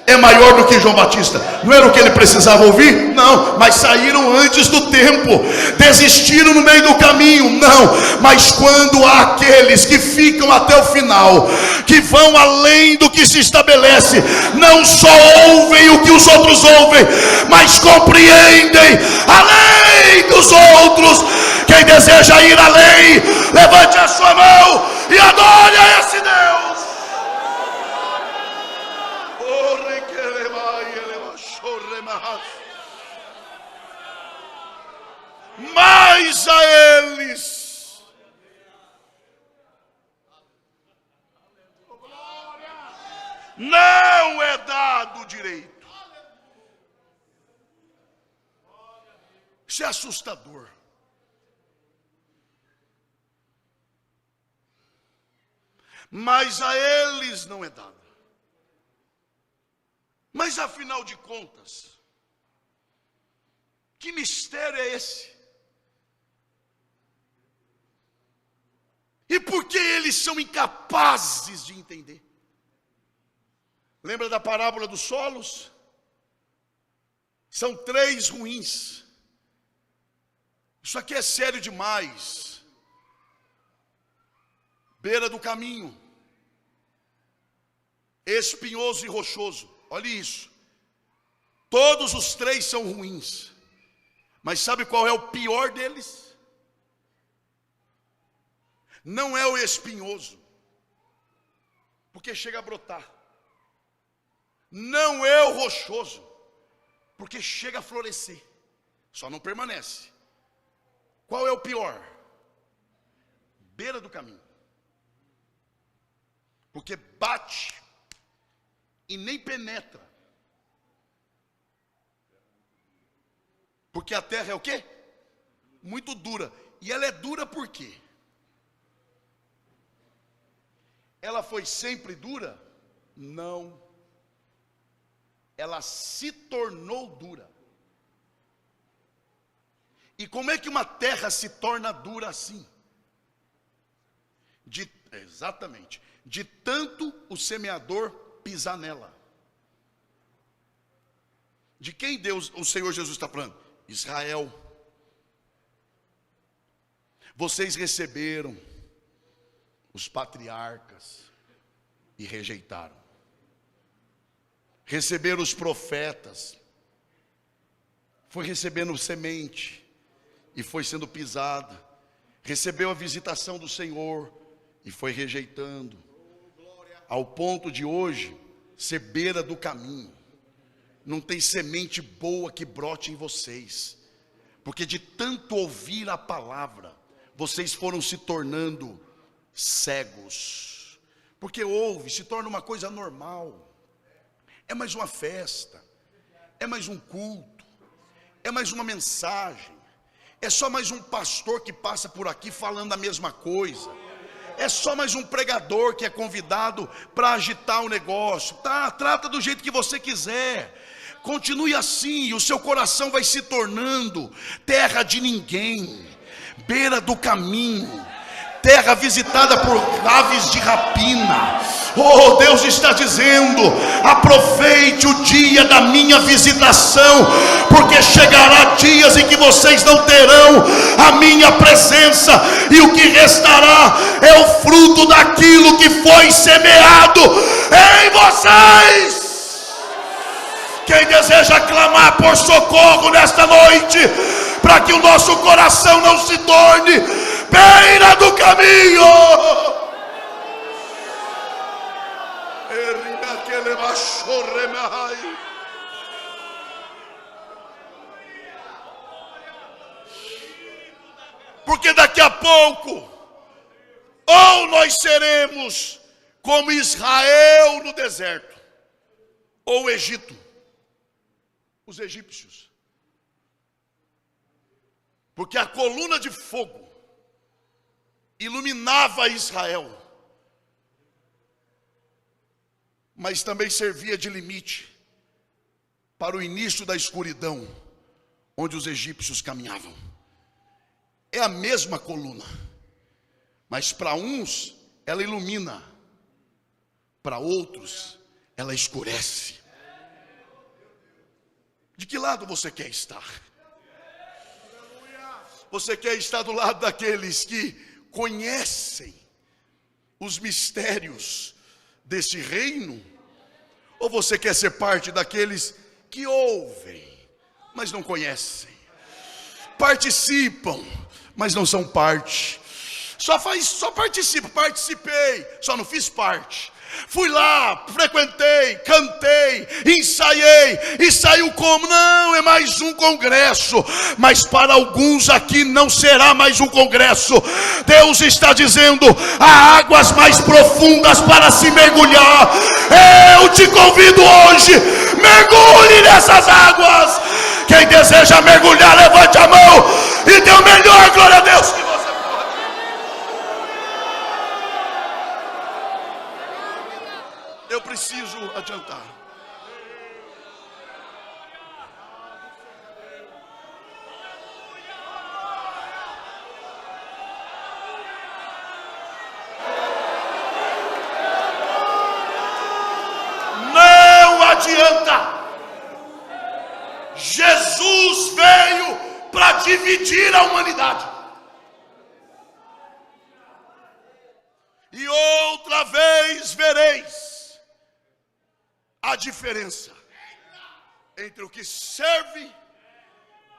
é maior do que João Batista. Não era o que ele precisava ouvir? Não, mas saíram antes do tempo, desistiram no meio do caminho. Não, mas quando há aqueles que ficam até o final, que vão além do que se estabelece, não só ouvem o que os outros ouvem, mas compreendem além dos outros. Quem deseja ir além, levante a sua mão e adore a esse Deus. Mas a eles não é dado o direito. Isso é assustador. Mas a eles não é dado. Mas afinal de contas, que mistério é esse? E por que eles são incapazes de entender? Lembra da parábola dos solos? São 3 ruins. Isso aqui é sério demais. Beira do caminho, espinhoso e rochoso. Olha isso. Todos os 3 são ruins. Mas sabe qual é o pior deles? Não é o espinhoso, porque chega a brotar. Não é o rochoso, porque chega a florescer. Só não permanece. Qual é o pior? Beira do caminho. Porque bate e nem penetra. Porque a terra é o quê? Muito dura. E ela é dura por quê? Ela foi sempre dura? Não. Ela se tornou dura. E como é que uma terra se torna dura assim? Exatamente. De tanto o semeador pisar nela. De quem Deus, o Senhor Jesus está falando? Israel. Vocês receberam os patriarcas e rejeitaram. Receberam os profetas, foi recebendo semente e foi sendo pisada. Recebeu a visitação do Senhor e foi rejeitando, ao ponto de hoje ser beira do caminho. Não tem semente boa que brote em vocês, porque de tanto ouvir a palavra, vocês foram se tornando cegos. Porque se torna uma coisa normal. É mais uma festa, é mais um culto, é mais uma mensagem, é só mais um pastor que passa por aqui falando a mesma coisa, é só mais um pregador que é convidado para agitar o negócio. Tá, trata do jeito que você quiser, continue assim, e o seu coração vai se tornando terra de ninguém, beira do caminho, terra visitada por aves de rapina. Oh, Deus está dizendo: aproveite o dia da minha visitação, porque chegará dias em que vocês não terão a minha presença, e o que restará é o fruto daquilo que foi semeado em vocês. Quem deseja clamar por socorro nesta noite, para que o nosso coração não se torne beira do caminho. Porque daqui a pouco, ou nós seremos como Israel no deserto, ou o Egito, os egípcios. Porque a coluna de fogo iluminava Israel, mas também servia de limite para o início da escuridão, onde os egípcios caminhavam. É a mesma coluna, mas para uns ela ilumina, para outros ela escurece. De que lado você quer estar? Você quer estar do lado daqueles que conhecem os mistérios desse reino? Ou você quer ser parte daqueles que ouvem, mas não conhecem, participam, mas não são parte? Só participei, só não fiz parte. Fui lá, frequentei, cantei, ensaiei, e saiu como? Não, é mais um congresso. Mas para alguns aqui não será mais um congresso. Deus está dizendo: há águas mais profundas para se mergulhar. Eu te convido hoje, mergulhe nessas águas. Quem deseja mergulhar, levante a mão e dê o melhor glória a Deus que você. Eu preciso adiantar. Não adianta. Jesus veio para dividir a humanidade. E outra vez vereis a diferença entre o que serve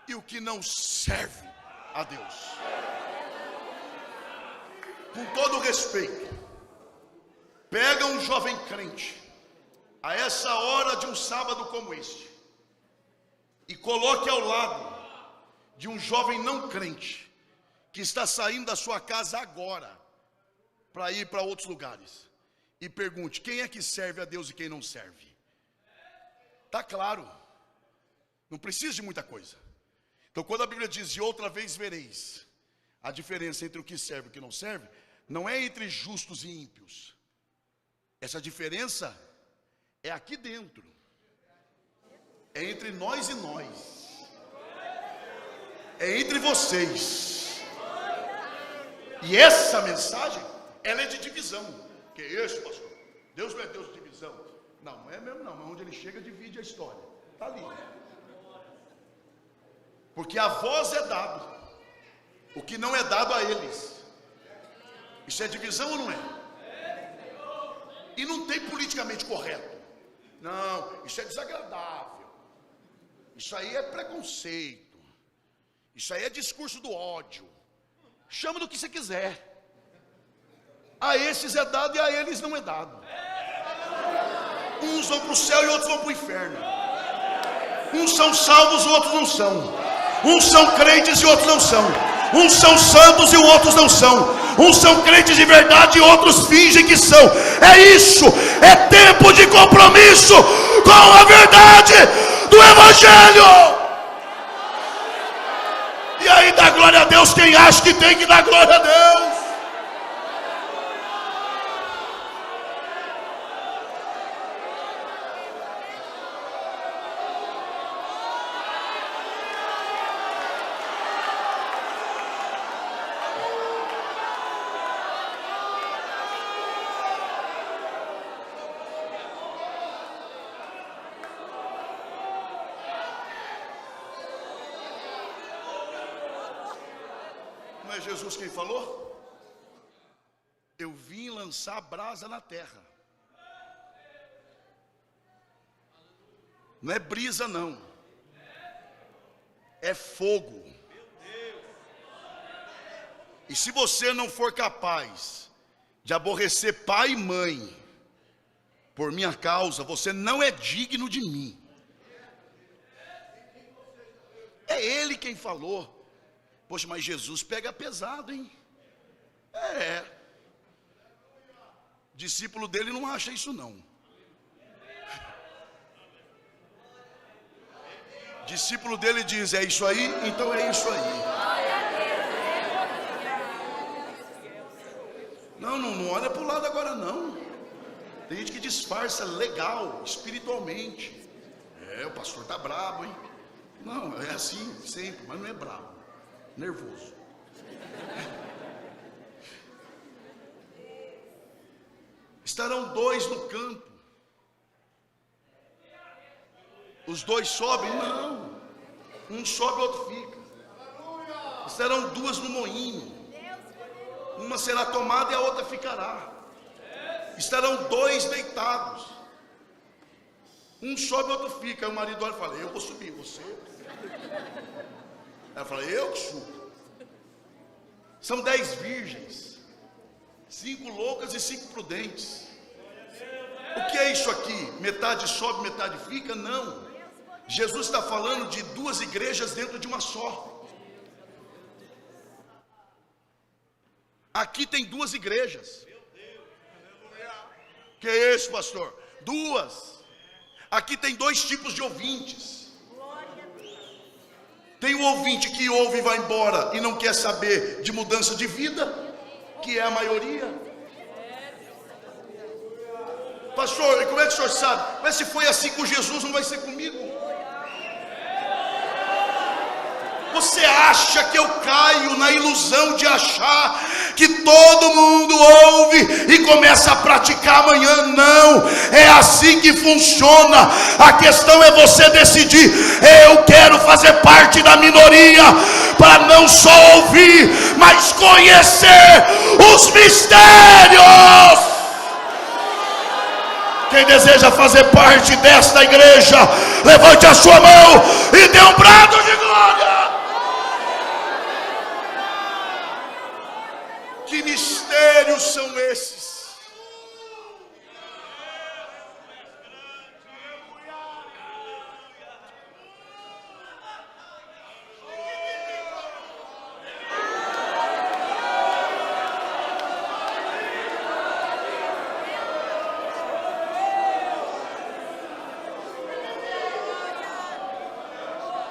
e o que não serve a Deus. Com todo respeito, pega um jovem crente a essa hora de um sábado como este e coloque ao lado de um jovem não crente que está saindo da sua casa agora para ir para outros lugares, e pergunte: quem é que serve a Deus e quem não serve? Está claro, não precisa de muita coisa. Então, quando a Bíblia diz: e outra vez vereis a diferença entre o que serve e o que não serve, não é entre justos e ímpios. Essa diferença é aqui dentro, é entre nós e nós, é entre vocês. E essa mensagem, ela é de divisão. Que é isso, pastor? Deus não é Deus de divisão. Não, não é mesmo não, mas onde ele chega divide a história. Está ali. Porque a voz é dado, o que não é dado a eles. Isso é divisão ou não é? E não tem politicamente correto. Não, isso é desagradável. Isso aí é preconceito. Isso aí é discurso do ódio. Chama do que você quiser. A esses é dado e a eles não é dado. Uns vão para o céu e outros vão para o inferno. Uns são salvos, outros não são. Uns são crentes e outros não são. Uns são santos e outros não são. Uns são crentes de verdade e outros fingem que são. É isso, é tempo de compromisso com a verdade do Evangelho. E aí dá glória a Deus quem acha que tem que dar glória a Deus. Não é Jesus quem falou? Eu vim lançar brasa na terra. Não é brisa não. É fogo. E se você não for capaz de aborrecer pai e mãe por minha causa, você não é digno de mim. É ele quem falou. Poxa, mas Jesus pega pesado, hein? Discípulo dele não acha isso não. Discípulo dele diz, é isso aí? Então é isso aí. Não olha para o lado agora não. Tem gente que disfarça legal, espiritualmente. O pastor tá brabo, hein? Não, é assim sempre, mas não é brabo. Nervoso. Estarão dois no campo. Os dois sobem? Não. Um sobe, o outro fica. Estarão duas no moinho. Uma será tomada e a outra ficará. Estarão dois deitados. Um sobe, o outro fica. Aí o marido olha e fala, eu vou subir, você? Ela fala, eu que subo. São 10 virgens, 5 loucas e 5 prudentes. O que é isso aqui? Metade sobe, metade fica? Não. Jesus está falando de duas igrejas dentro de uma só. Aqui tem duas igrejas. Que é isso, pastor? Duas. Aqui tem dois tipos de ouvintes. Tem o ouvinte que ouve e vai embora e não quer saber de mudança de vida, que é a maioria. Pastor, como é que o senhor sabe? Mas se foi assim com Jesus, não vai ser comigo? Você acha que eu caio na ilusão de achar que todo mundo ouve e começa a praticar amanhã? Não, é assim que funciona. A questão é você decidir, eu quero fazer parte da minoria, para não só ouvir, mas conhecer os mistérios. Quem deseja fazer parte desta igreja, levante a sua mão e dê um brado de glória. Que mistérios são esses?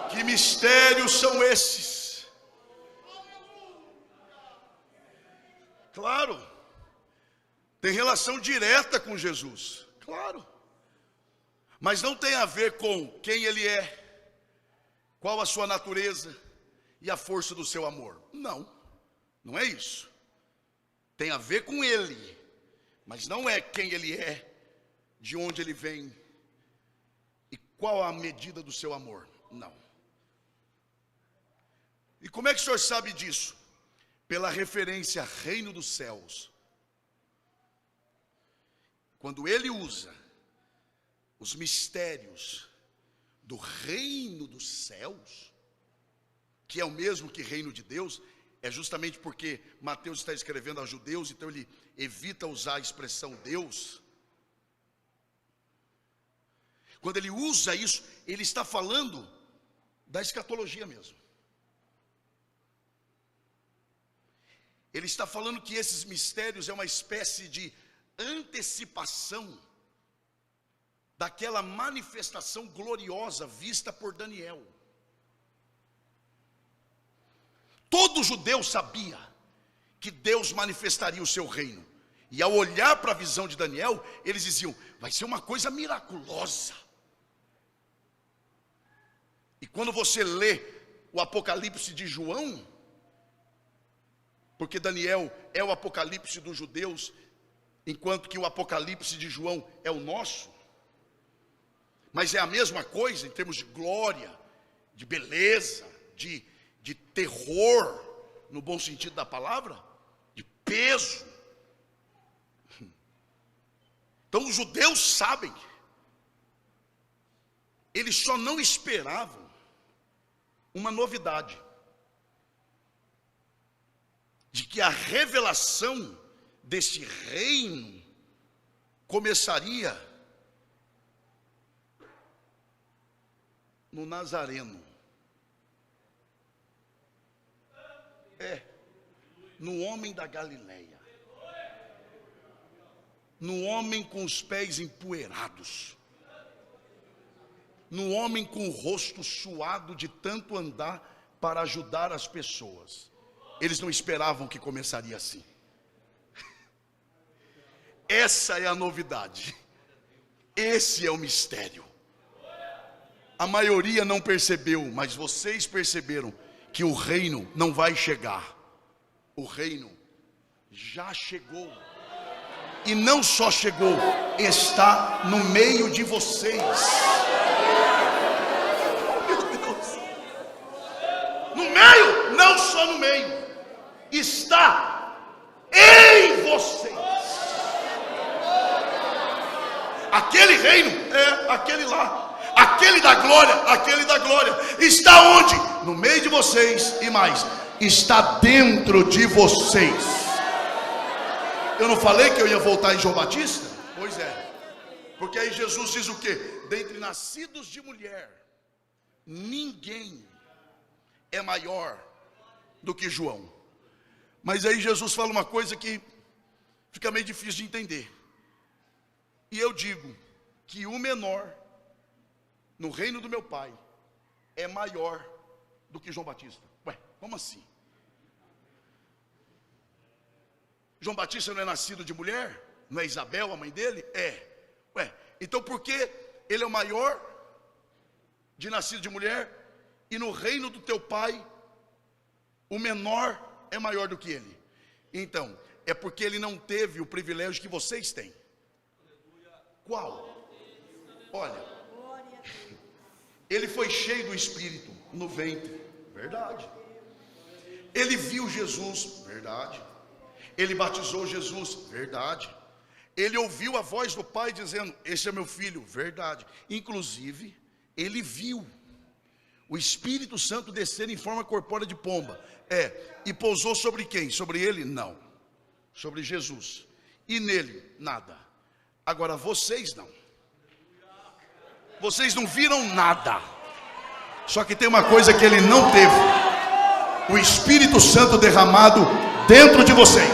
Que mistérios são esses? Claro, tem relação direta com Jesus, claro, mas não tem a ver com quem ele é, qual a sua natureza e a força do seu amor. Não é isso. Tem a ver com ele, mas não é quem ele é, de onde ele vem e qual a medida do seu amor. Não. E como é que o senhor sabe disso? Pela referência reino dos céus. Quando ele usa os mistérios do reino dos céus, que é o mesmo que reino de Deus, é justamente porque Mateus está escrevendo a judeus, então ele evita usar a expressão Deus. Quando ele usa isso, ele está falando da escatologia mesmo. Ele está falando que esses mistérios é uma espécie de antecipação daquela manifestação gloriosa vista por Daniel. Todo judeu sabia que Deus manifestaria o seu reino. E ao olhar para a visão de Daniel, eles diziam, vai ser uma coisa miraculosa. E quando você lê o Apocalipse de João, porque Daniel é o Apocalipse dos judeus, enquanto que o Apocalipse de João é o nosso, mas é a mesma coisa em termos de glória, de beleza, de terror, no bom sentido da palavra, de peso. Então os judeus sabem, eles só não esperavam uma novidade, de que a revelação deste reino começaria no Nazareno. No homem da Galileia. No homem com os pés empoeirados. No homem com o rosto suado de tanto andar para ajudar as pessoas. Eles não esperavam que começaria assim. Essa é a novidade. Esse é o mistério. A maioria não percebeu, mas vocês perceberam que o reino não vai chegar. O reino já chegou. E não só chegou, está no meio de vocês. Oh, meu Deus. No meio, não só no meio, está em vocês. Aquele reino é aquele lá. Aquele da glória, está onde? No meio de vocês e mais, está dentro de vocês. Eu não falei que eu ia voltar em João Batista? Pois é, porque aí Jesus diz o quê? Dentre nascidos de mulher, ninguém é maior do que João. Mas aí Jesus fala uma coisa que fica meio difícil de entender. E eu digo que o menor no reino do meu pai é maior do que João Batista. Ué, como assim? João Batista não é nascido de mulher? Não é Isabel a mãe dele? É. Ué, então por que ele é o maior de nascido de mulher e no reino do teu pai o menor é maior do que ele? Então, é porque ele não teve o privilégio que vocês têm. Qual? Olha, ele foi cheio do Espírito no ventre, verdade. Ele viu Jesus, verdade. Ele batizou Jesus, verdade. Ele ouviu a voz do Pai dizendo, esse é meu filho, verdade. Inclusive, ele viu o Espírito Santo descer em forma corpórea de pomba. E pousou sobre quem? Sobre ele? Não. Sobre Jesus. E nele? Nada. Agora vocês não. Vocês não viram nada. Só que tem uma coisa que ele não teve: o Espírito Santo derramado dentro de vocês.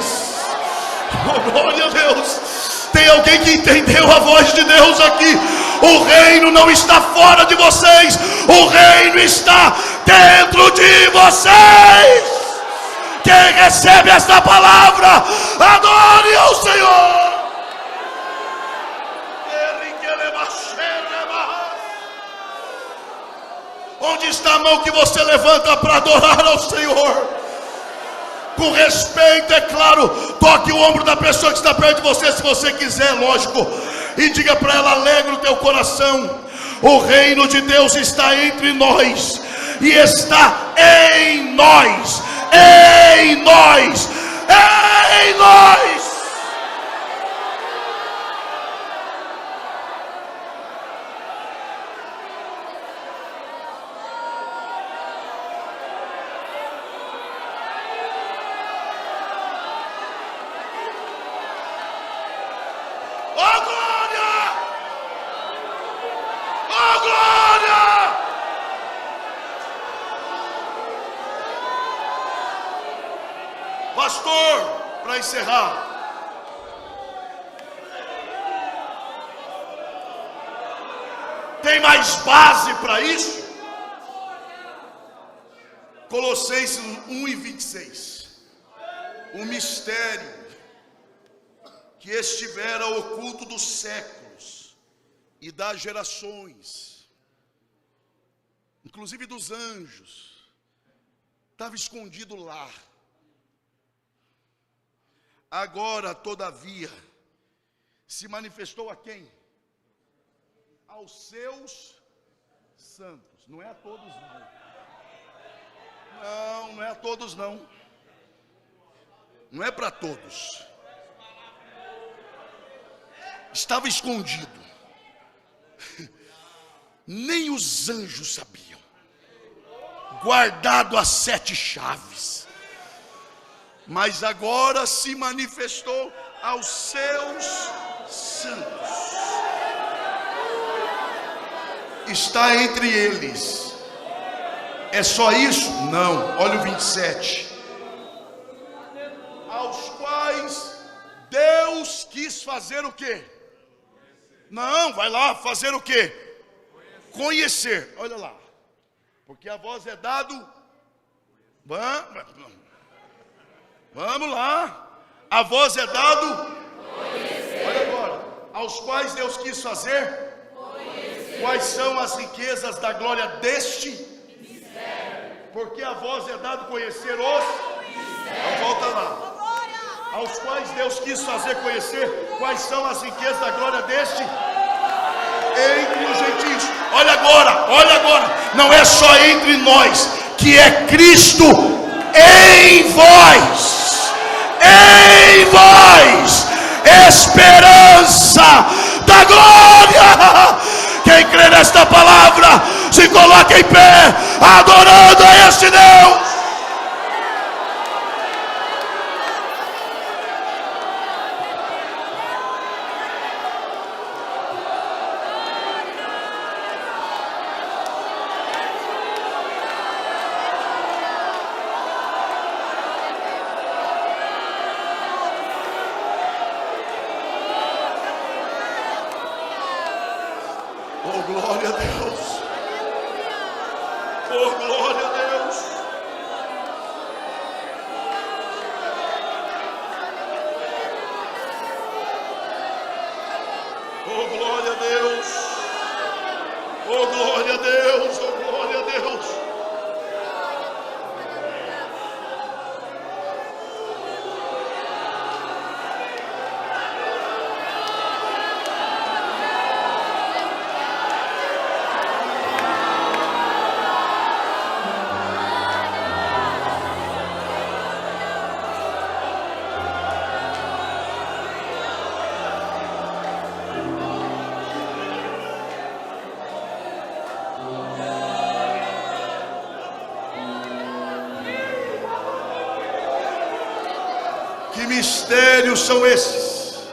Oh, glória a Deus. Tem alguém que entendeu a voz de Deus aqui? O reino não está fora de vocês. O reino está dentro de vocês. Quem recebe esta palavra, adore ao Senhor. Onde está a mão que você levanta para adorar ao Senhor? Com respeito, é claro. Toque o ombro da pessoa que está perto de você, se você quiser, lógico. E diga para ela, alegra o teu coração. O reino de Deus está entre nós. E está em nós. Em nós. Em nós. Pastor, para encerrar, tem mais base para isso? Colossenses 1:26. O mistério que estivera oculto dos séculos e das gerações, inclusive dos anjos, estava escondido lá. Agora, todavia, se manifestou a quem? Aos seus santos. Não é a todos não. Não é a todos não. Não é para todos. Estava escondido. Nem os anjos sabiam. Guardado a 7 chaves. Mas agora se manifestou aos seus santos. Está entre eles. É só isso? Não. Olha o 27. Aos quais Deus quis fazer o quê? Não, vai lá, fazer o quê? Conhecer. Olha lá. Porque a voz é dado. Vamos lá. A voz é dado. Olha agora. Aos quais Deus quis fazer. Quais são as riquezas da glória deste mistério? Porque a vós é dado conhecer os. Então volta lá. Aos quais Deus quis fazer conhecer quais são as riquezas da glória deste entre os gentios. Olha agora. Não é só entre nós, que é Cristo em vós. Em vós, esperança da glória. Quem crê nesta palavra, se coloque em pé, adorando a este Deus. Oh, glória a Deus. Oh, glória a Deus. Oh, glória a Deus. Oh, glória a Deus. Oh, glória a Deus. Que mistérios são esses?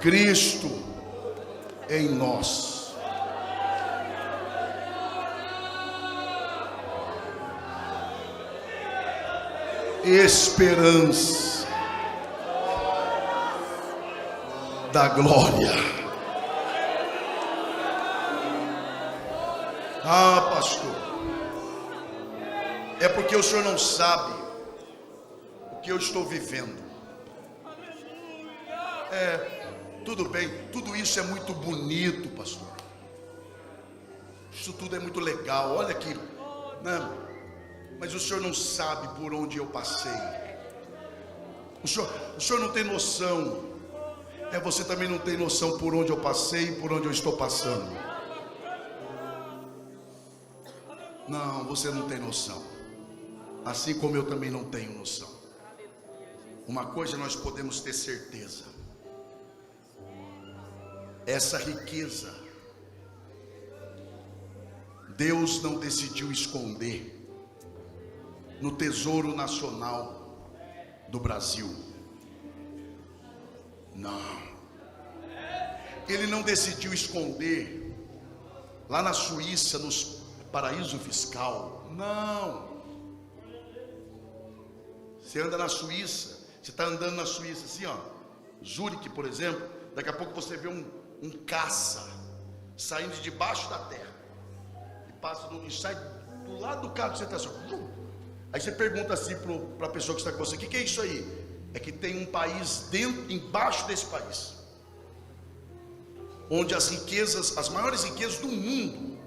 Cristo em nós. Esperança da glória. Ah, pastor, é porque o senhor não sabe que eu estou vivendo. Tudo bem, tudo isso é muito bonito, pastor. Isso tudo é muito legal. Olha aqui, não, mas o senhor não sabe por onde eu passei. O senhor não tem noção. Você também não tem noção por onde eu passei e por onde eu estou passando. Não, você não tem noção. Assim como eu também não tenho noção. Uma coisa nós podemos ter certeza: essa riqueza Deus não decidiu esconder no Tesouro Nacional do Brasil. Não. Ele não decidiu esconder lá na Suíça, nos paraíso fiscal. Não. Você anda na Suíça, você está andando na Suíça assim, ó, Zurique, por exemplo. Daqui a pouco você vê um caça saindo de debaixo da terra e sai do lado do carro que você está assim. Aí você pergunta assim para a pessoa que está com você: o que é isso aí? É que tem um país embaixo desse país, onde as riquezas, as maiores riquezas do mundo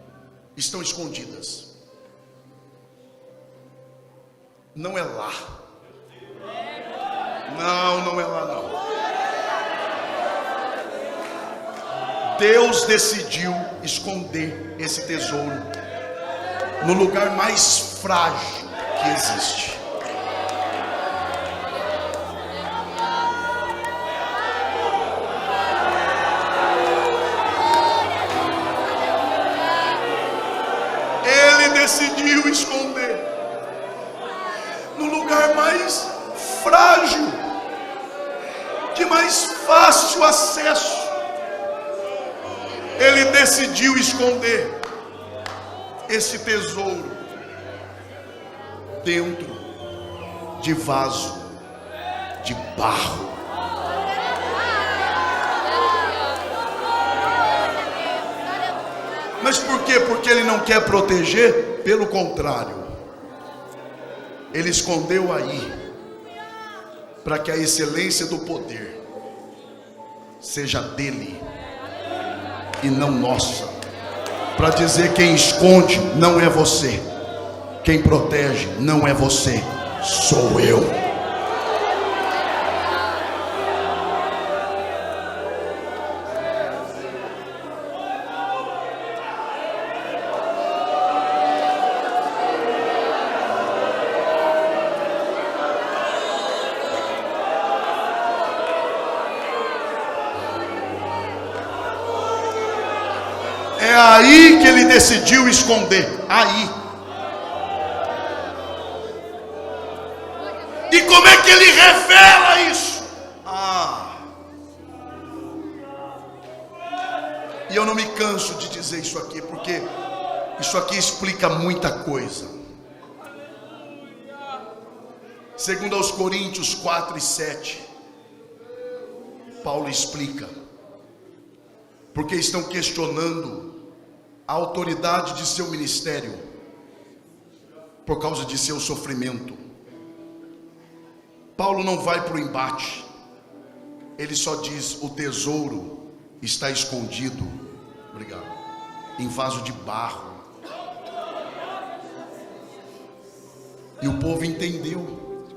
estão escondidas. Não é lá. Não é lá não. Deus decidiu esconder esse tesouro no lugar mais frágil que existe. Ele decidiu esconder no lugar mais frágil, de mais fácil acesso. Ele decidiu esconder esse tesouro dentro de vaso de barro. Mas por quê? Porque ele não quer proteger? Pelo contrário, ele escondeu aí para que a excelência do poder seja dele e não nossa. Para dizer: quem esconde não é você, quem protege não é você, sou eu. É aí que ele decidiu esconder. Aí. E como é que ele revela isso? E eu não me canso de dizer isso aqui, porque isso aqui explica muita coisa. Segundo aos Coríntios 4:7, Paulo explica porque estão questionando a autoridade de seu ministério por causa de seu sofrimento. Paulo não vai para o embate, ele só diz: o tesouro está escondido, obrigado, em vaso de barro. E o povo entendeu,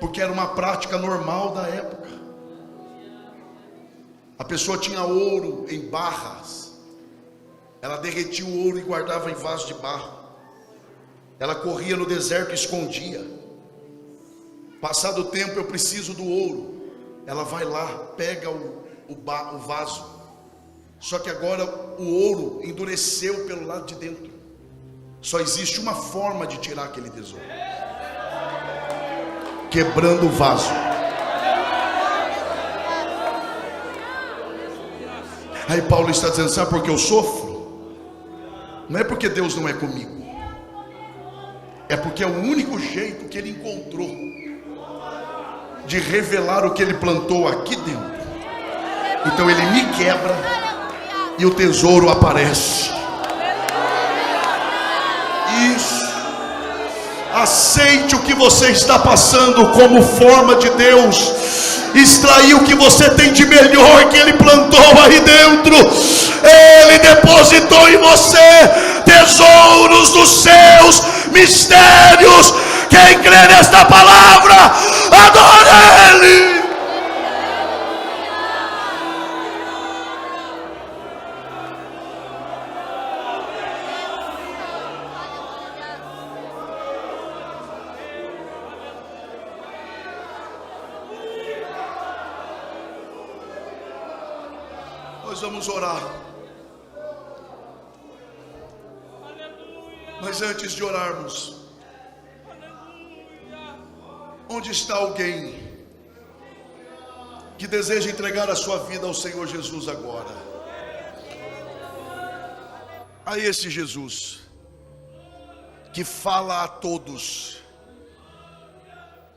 porque era uma prática normal da época. A pessoa tinha ouro em barras, ela derretia o ouro e guardava em vaso de barro. Ela corria no deserto e escondia. Passado o tempo: eu preciso do ouro. Ela vai lá, pega o vaso. Só que agora o ouro endureceu pelo lado de dentro. Só existe uma forma de tirar aquele tesouro: quebrando o vaso. Aí Paulo está dizendo: sabe por que eu sofro? Não é porque Deus não é comigo, é porque é o único jeito que ele encontrou de revelar o que ele plantou aqui dentro. Então ele me quebra e o tesouro aparece. Isso. Aceite o que você está passando como forma de Deus extrair o que você tem de melhor que ele plantou aí dentro. Ele depositou em você tesouros dos seus mistérios. Quem crê nesta palavra, adore ele. Nós vamos orar. Mas antes de orarmos, onde está alguém que deseja entregar a sua vida ao Senhor Jesus agora? A esse Jesus que fala a todos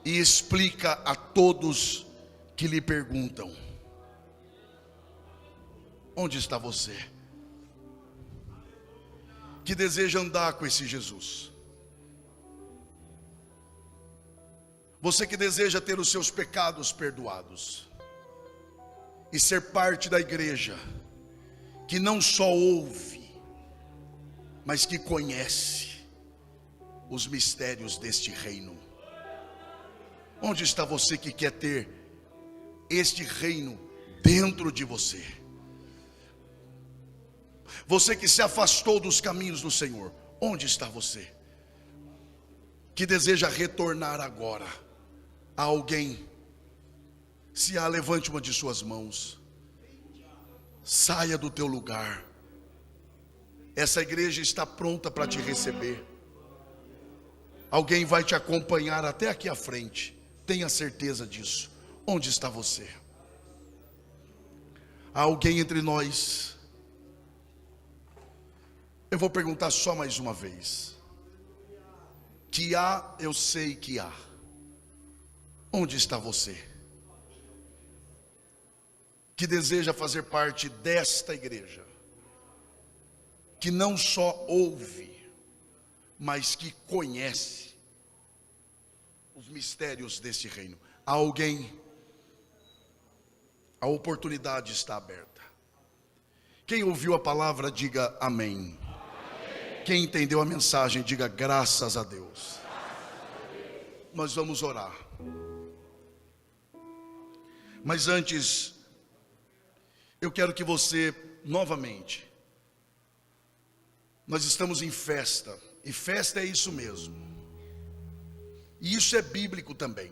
e explica a todos que lhe perguntam: onde está você? Que deseja andar com esse Jesus. Você que deseja ter os seus pecados perdoados e ser parte da igreja que não só ouve, mas que conhece os mistérios deste reino. Onde está você que quer ter este reino dentro de você? Você que se afastou dos caminhos do Senhor, onde está você? Que deseja retornar agora a alguém? Se há, levante uma de suas mãos. Saia do teu lugar. Essa igreja está pronta para te receber. Alguém vai te acompanhar até aqui à frente. Tenha certeza disso. Onde está você? Há alguém entre nós? Eu vou perguntar só mais uma vez. Que há, eu sei que há. Onde está você? Que deseja fazer parte desta igreja, que não só ouve, mas que conhece os mistérios deste reino. Há alguém? A oportunidade está aberta. Quem ouviu a palavra, diga amém. Quem entendeu a mensagem, diga graças a Deus. Nós vamos orar. Mas antes, eu quero que você, novamente, nós estamos em festa, e festa é isso mesmo. E isso é bíblico também.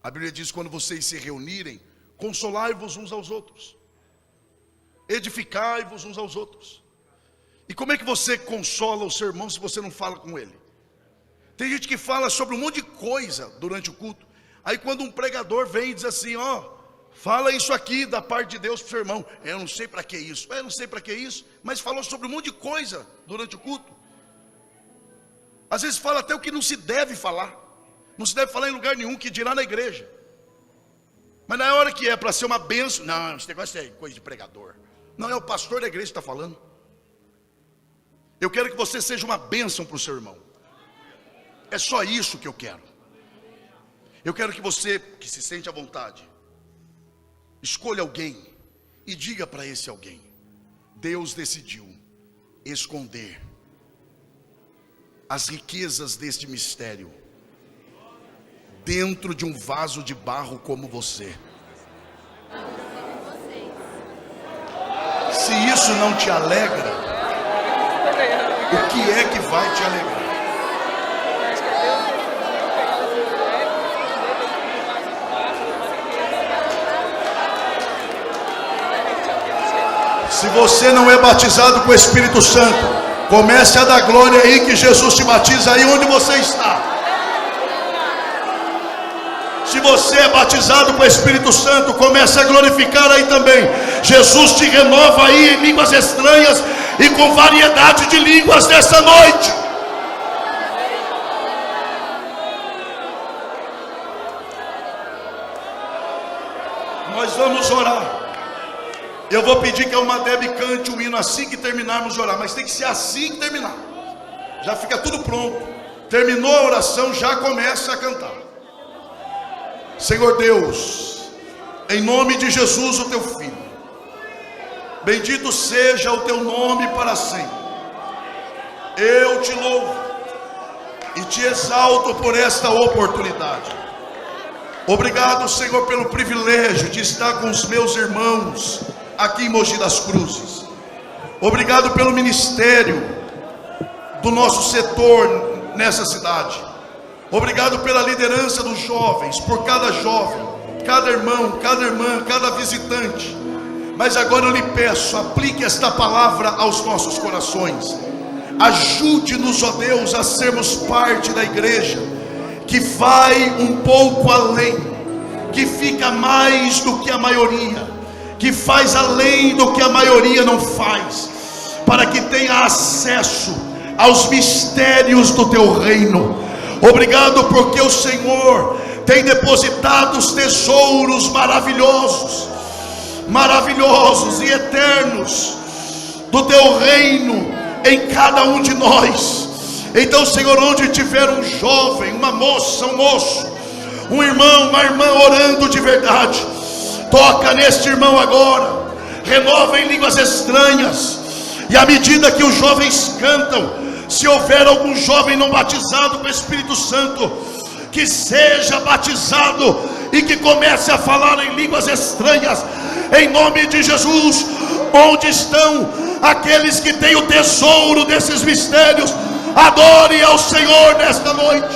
A Bíblia diz: quando vocês se reunirem, consolai-vos uns aos outros, edificai-vos uns aos outros. E como é que você consola o seu irmão se você não fala com ele? Tem gente que fala sobre um monte de coisa durante o culto. Aí quando um pregador vem e diz assim: fala isso aqui da parte de Deus para o seu irmão. Eu não sei para que isso. Eu não sei para que isso. Mas falou sobre um monte de coisa durante o culto. Às vezes fala até o que não se deve falar. Não se deve falar em lugar nenhum, que dirá na igreja. Mas na hora que é para ser uma bênção, não, esse negócio é coisa de pregador. Não, é o pastor da igreja que está falando. Eu quero que você seja uma bênção para o seu irmão. É só isso que eu quero. Eu quero que você, que se sente à vontade, escolha alguém e diga para esse alguém: Deus decidiu esconder as riquezas deste mistério dentro de um vaso de barro como você. Se isso não te alegra, o que é que vai te alegrar? Se você não é batizado com o Espírito Santo, comece a dar glória aí, que Jesus te batiza aí onde você está. Se você é batizado com o Espírito Santo, comece a glorificar aí também. Jesus te renova aí em línguas estranhas e com variedade de línguas nessa noite. Nós vamos orar. Eu vou pedir que a Almadeb cante um hino assim que terminarmos de orar, mas tem que ser assim que terminar. Já fica tudo pronto. Terminou a oração, já começa a cantar. Senhor Deus, em nome de Jesus, o teu Filho, bendito seja o teu nome para sempre. Eu te louvo e te exalto por esta oportunidade. Obrigado, Senhor, pelo privilégio de estar com os meus irmãos aqui em Mogi das Cruzes. Obrigado pelo ministério do nosso setor nessa cidade. Obrigado pela liderança dos jovens, por cada jovem, cada irmão, cada irmã, cada visitante. Mas agora eu lhe peço, aplique esta palavra aos nossos corações. Ajude-nos, ó Deus, a sermos parte da igreja que vai um pouco além, que fica mais do que a maioria, que faz além do que a maioria não faz, para que tenha acesso aos mistérios do teu reino. Obrigado porque o Senhor tem depositado os tesouros maravilhosos, maravilhosos e eternos do teu reino em cada um de nós. Então, Senhor, onde tiver um jovem, uma moça, um moço, um irmão, uma irmã orando de verdade, toca neste irmão agora, renova em línguas estranhas. E à medida que os jovens cantam, se houver algum jovem não batizado com o Espírito Santo, que seja batizado e que comece a falar em línguas estranhas, em nome de Jesus. Onde estão aqueles que têm o tesouro desses mistérios? Adore ao Senhor nesta noite.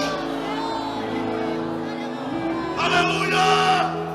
Aleluia!